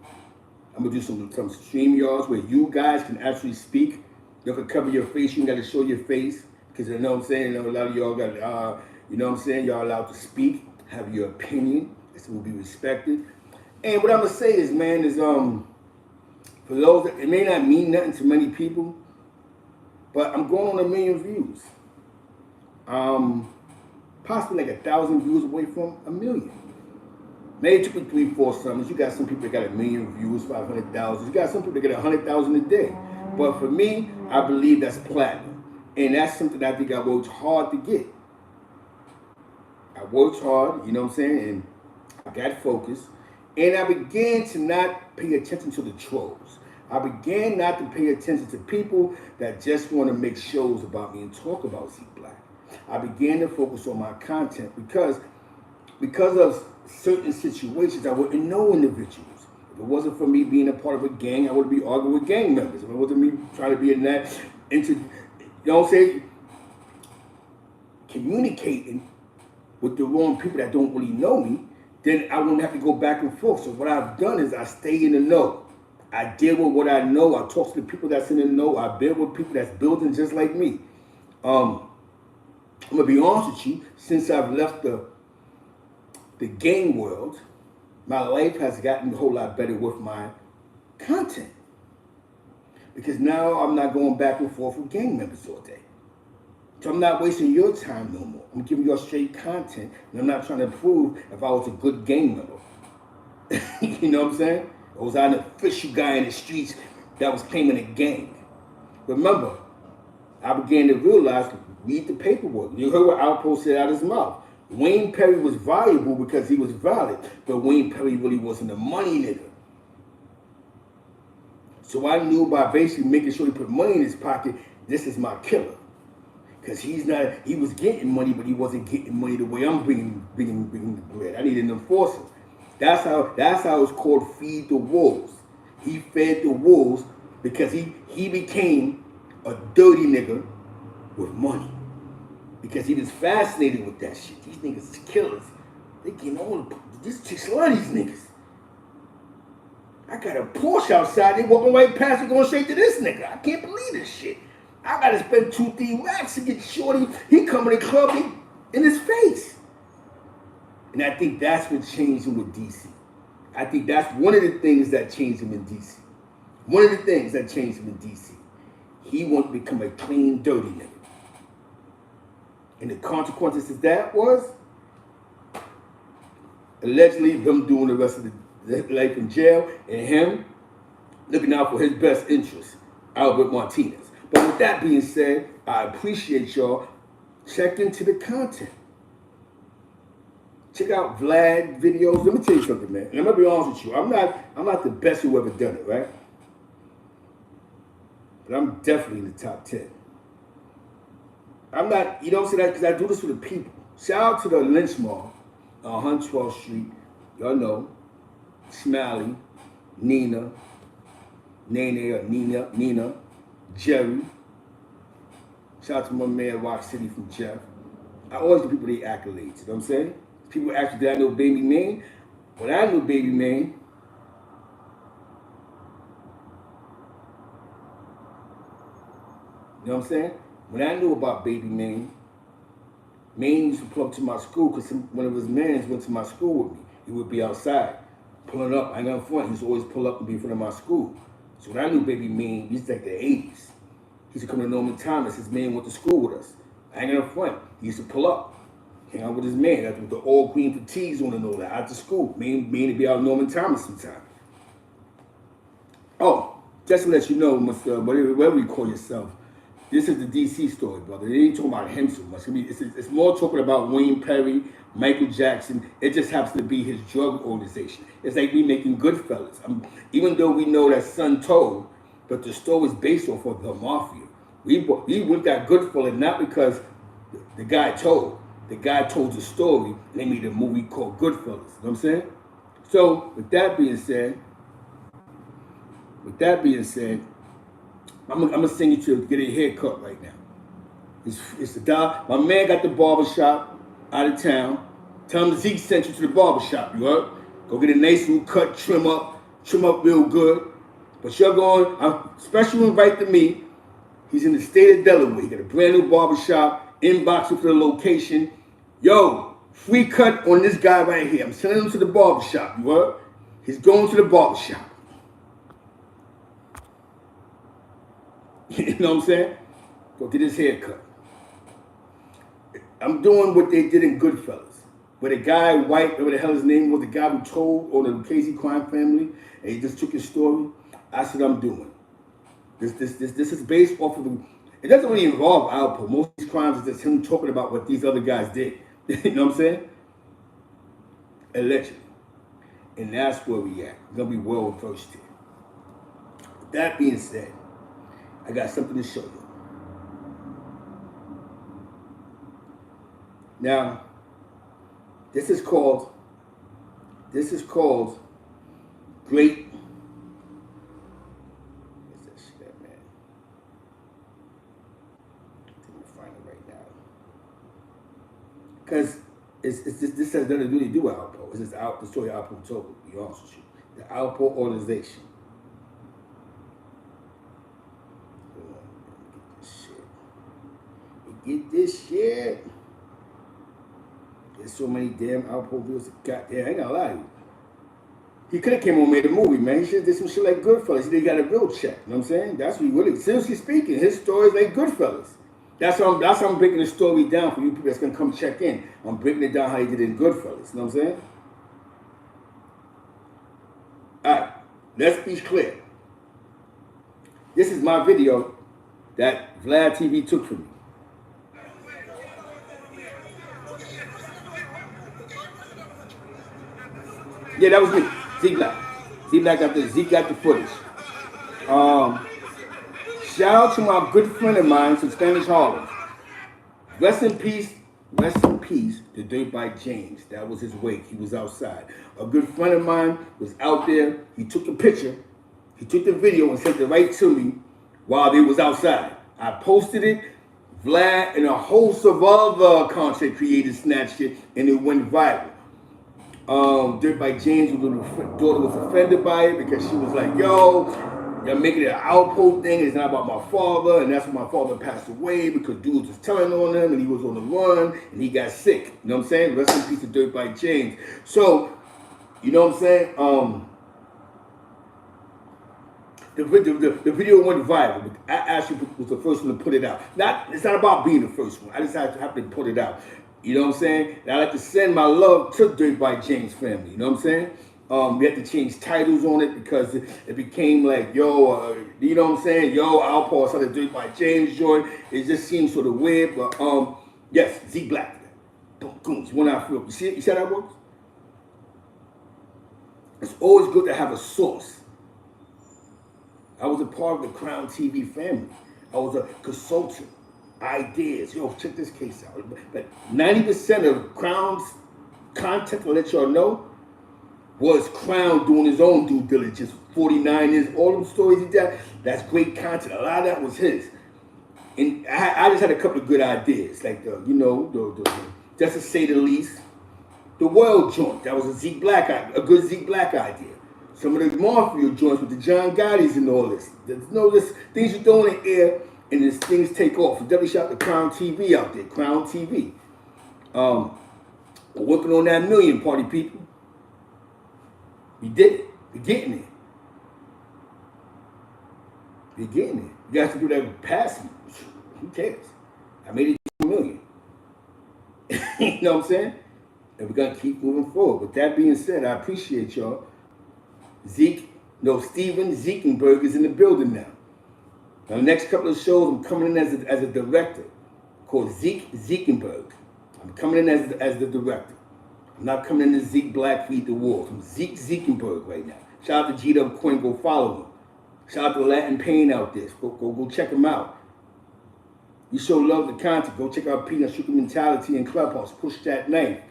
I'm going to do some stream yards where you guys can actually speak. You can cover your face. You got to show your face. Because you know what I'm saying? You know, a lot of y'all got, you know what I'm saying? Y'all allowed to speak, have your opinion. This will be respected. And what I'm going to say is, man, is for those that, it may not mean nothing to many people, but I'm going on 1 million views. Possibly like 1,000 views away from 1 million. Maybe it took me 3, 4 summers. You got some people that got 1 million views, 500,000. You got some people that get 100,000 a day. But for me, I believe that's platinum. And that's something I think I worked hard to get. I worked hard, you know what I'm saying? And I got focused. And I began to not pay attention to the trolls. I began not to pay attention to people that just want to make shows about me and talk about Z Black. I began to focus on my content because of certain situations I wouldn't know individuals. If it wasn't for me being a part of a gang, I would be arguing with gang members. If it wasn't me trying to be in that, you know what I'm saying? Communicating with the wrong people that don't really know me, then I won't have to go back and forth. So what I've done is I stay in the know. I deal with what I know. I talk to the people that's in the know. I build with people that's building just like me. I'm gonna be honest with you. Since I've left the game world, my life has gotten a whole lot better with my content. Because now I'm not going back and forth with gang members all day. So I'm not wasting your time no more. I'm giving you straight content, and I'm not trying to prove if I was a good gang member. You know what I'm saying? Or was I an official guy in the streets that was claiming a gang? Remember, I began to realize, read the paperwork. You heard what Alpo said out of his mouth. Wayne Perry was valuable because he was valid, but Wayne Perry really wasn't a money nigga. So I knew by basically making sure he put money in his pocket, this is my killer. Because he was getting money, but he wasn't getting money the way I'm bringing the bread. I needed an enforcer. That's how it's called feed the wolves. He fed the wolves because he became a dirty nigga with money. Because he was fascinated with that shit. These niggas is killers. They getting all these chicks love these niggas. I got a Porsche outside, they walking right past me going straight to this nigga. I can't believe this shit. I gotta spend 2-3 racks to get shorty. He come in the club in his face. And I think that's what changed him with DC. I think that's one of the things that changed him in DC. One of the things that changed him in DC. He wanted to become a clean, dirty nigga. And the consequences of that was allegedly him doing the rest of the life in jail and him looking out for his best interest, Albert Martinez. But with that being said, I appreciate y'all. Check into the content. Check out Vlad videos. Let me tell you something, man. And I'm gonna be honest with you. I'm not the best who ever done it, right? But I'm definitely in the top 10. I'm not, you don't say that because I do this for the people. Shout out to the Lynch Mall on 112th Street. Y'all know. Smiley, Nina, Jerry. Shout out to my man Rock City from Jeff. I always give people their accolades, you know what I'm saying? People ask me, did I know Baby Mane? When I knew Baby Mane, you know what I'm saying? When I knew about Baby Mane, Mane used to pull up to my school because one of his mans went to my school with me. He would be outside, pulling up. I ain't gonna front. He used to always pull up and be in front of my school. So when I knew Baby Mane, this is like the 80s. He used to come to Norman Thomas. His man went to school with us. I ain't gonna front. He used to pull up, hang out with his man. That's with the all green fatigues on and all that. After school, Mane to be out Norman Thomas sometime. Oh, just to let you know, Mr. Whatever you call yourself, this is the DC story, brother. They ain't talking about him so much. It's more talking about Wayne Perry, Michael Jackson. It just happens to be his drug organization. It's like we making Goodfellas. Even though we know that son told, but the story is based off of the mafia. We went that Goodfellas not because the guy told. The guy told the story, and they made a movie called Goodfellas. You know what I'm saying? So, with that being said, I'm gonna send you to get a haircut right now. It's the guy. My man got the barbershop out of town. Tell him Zeke sent you to the barbershop, you heard? Go get a nice little cut, trim up real good. But you're going, special invite to me. He's in the state of Delaware. He got a brand new barbershop, inbox for the location. Yo, free cut on this guy right here. I'm sending him to the barbershop, you heard? He's going to the barbershop. You know what I'm saying? Go get his hair cut. I'm doing what they did in Goodfellas. Where the guy, White, whatever the hell his name was, the guy who told on the Casey crime family, and he just took his story. That's what I'm doing. This is based off of the. It doesn't really involve Alpo. Most of these crimes is just him talking about what these other guys did. You know what I'm saying? Allegedly. And that's where we at. We're gonna be well versed here. With that being said, I got something to show you. Now, this is called great. Where's that shit at, man? Let me find it right now. Because this has nothing to really do with Alpo. It's just the story Alpo told, to be honest with you. The Alpo organization. Get this shit. There's so many damn Alpo videos. Goddamn, I ain't gonna lie to you. He could have came on and made a movie, man. He should have did some shit like Goodfellas. He got a real check. You know what I'm saying? That's what he really, seriously speaking, his story is like Goodfellas. That's how I'm breaking the story down for you people that's gonna come check in. I'm breaking it down how he did it in Goodfellas. You know what I'm saying? Alright, let's be clear. This is my video that Vlad TV took from me. Yeah, that was me. Zeke Black. Zeke got the footage. Shout out to my good friend of mine from Spanish Harlem. Rest in peace, to Dirt Bike James. That was his wake. He was outside. A good friend of mine was out there. He took a picture. He took the video and sent it right to me while they was outside. I posted it. Vlad and a host of other content creators snatched it, and it went viral. Dirt Bike James' daughter was offended by it because she was like, yo, you're making it an Alpo thing. It's not about my father, and that's when my father passed away because dudes was telling on him, and he was on the run, and he got sick. You know what I'm saying? Rest in peace to Dirt Bike James. So, you know what I'm saying? The video went viral. But I actually was the first one to put it out. It's not about being the first one. I just have to put it out. You know what I'm saying? And I like to send my love to Dirt by James family. You know what I'm saying? We had to change titles on it because it became like, yo, you know what I'm saying? Yo, Alpo started Dirt by James joint. It just seems sort of weird, but yes, Z Black. Boom, one out for you. See it? You see how that works? It's always good to have a source. I was a part of the Crown TV family. I was a consultant. Ideas. Yo, check this case out. But 90% of Crown's content, to let y'all know, was Crown doing his own due diligence. 49ers, all them stories he did. That's great content. A lot of that was his. And I just had a couple of good ideas. Like, just to say the least, the World joint. That was a good Zeke Black idea. Some of the Mafia joints with the John Gotti's and all this. There's things you throw in the air and these things take off. We definitely shot the Crown TV out there. Crown TV. We're working on that million, party people. We did it. We're getting it. We're getting it. You guys can do that past me. Who cares? I made it 2 million. You know what I'm saying? And we're going to keep moving forward. With that being said, I appreciate y'all. Steven Zekenberg is in the building now. Now, the next couple of shows, I'm coming in as a director called Zekenberg. I'm coming in as the director. I'm not coming in as Zeke Black Feed the Wolves. I'm Zekenberg right now. Shout out to G-Dub Quinn. Go follow him. Shout out to Latin Pain out there. Go check him out. You show love to content. Go check out Peanut Sugar Mentality and Clubhouse. Push that knife.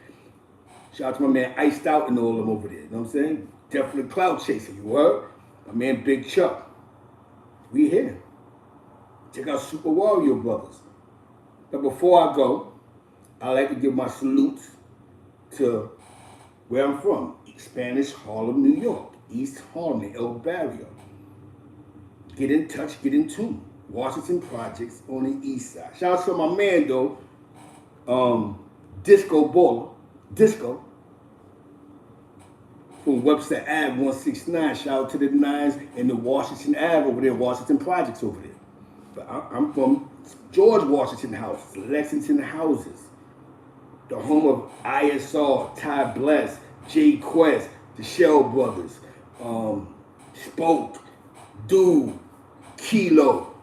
Shout out to my man Iced Out and all of them over there. You know what I'm saying? Definitely cloud chaser. You heard? My man Big Chuck. We here. Check out Super Warrior Brothers. But before I go, I like to give my salutes to where I'm from. Spanish Harlem, New York. East Harlem, El Barrio. Get in touch, get in tune. Washington Projects on the east side. Shout out to my man though, Disco Baller. Disco. From Webster Ave 169. Shout out to the Nines and the Washington Ave over there, Washington Projects over there. But I'm from George Washington Houses, Lexington Houses. The home of ISR, Ty Bless, Jay Quest, the Shell Brothers, Spoke, Dude, Kilo,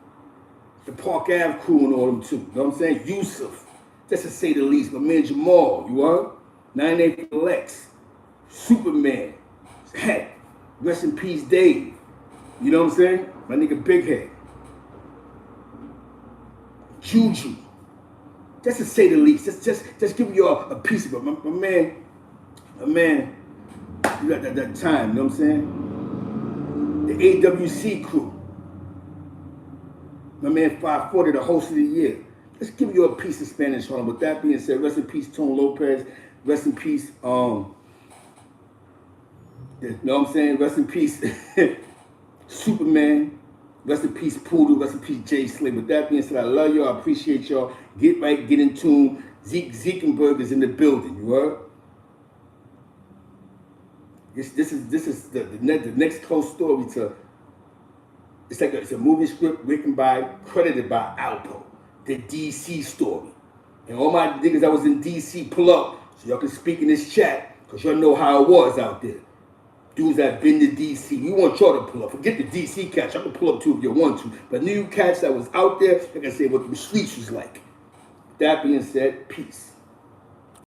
the Park Ave crew and all them too. You know what I'm saying? Yusuf, just to say the least. My man Jamal, you heard? 98 Lex, Superman, heck, rest in peace Dave. You know what I'm saying? My nigga Big Head. Juju. Just to say the least. Just give you a piece of it. My man, you got that time, you know what I'm saying? The AWC crew. My man 540, the host of the year. Let's give you a piece of Spanish Harlem. With that being said, rest in peace, Tone Lopez. Rest in peace, you know what I'm saying? Rest in peace, Superman. Rest in peace, Poodle. Rest in peace, Jay Slay. With that being said, I love y'all. I appreciate y'all. Get right, get in tune. Zekenberg is in the building. You heard? This is the next close story to. It's a movie script credited by Alpo, the DC story. And all my niggas that was in DC, pull up so y'all can speak in this chat because y'all know how it was out there. Dudes that been to DC, we want y'all to pull up. Forget the DC cats. Y'all can pull up too if you want to. But new cats that was out there, like I said, what the streets was like. That being said, peace.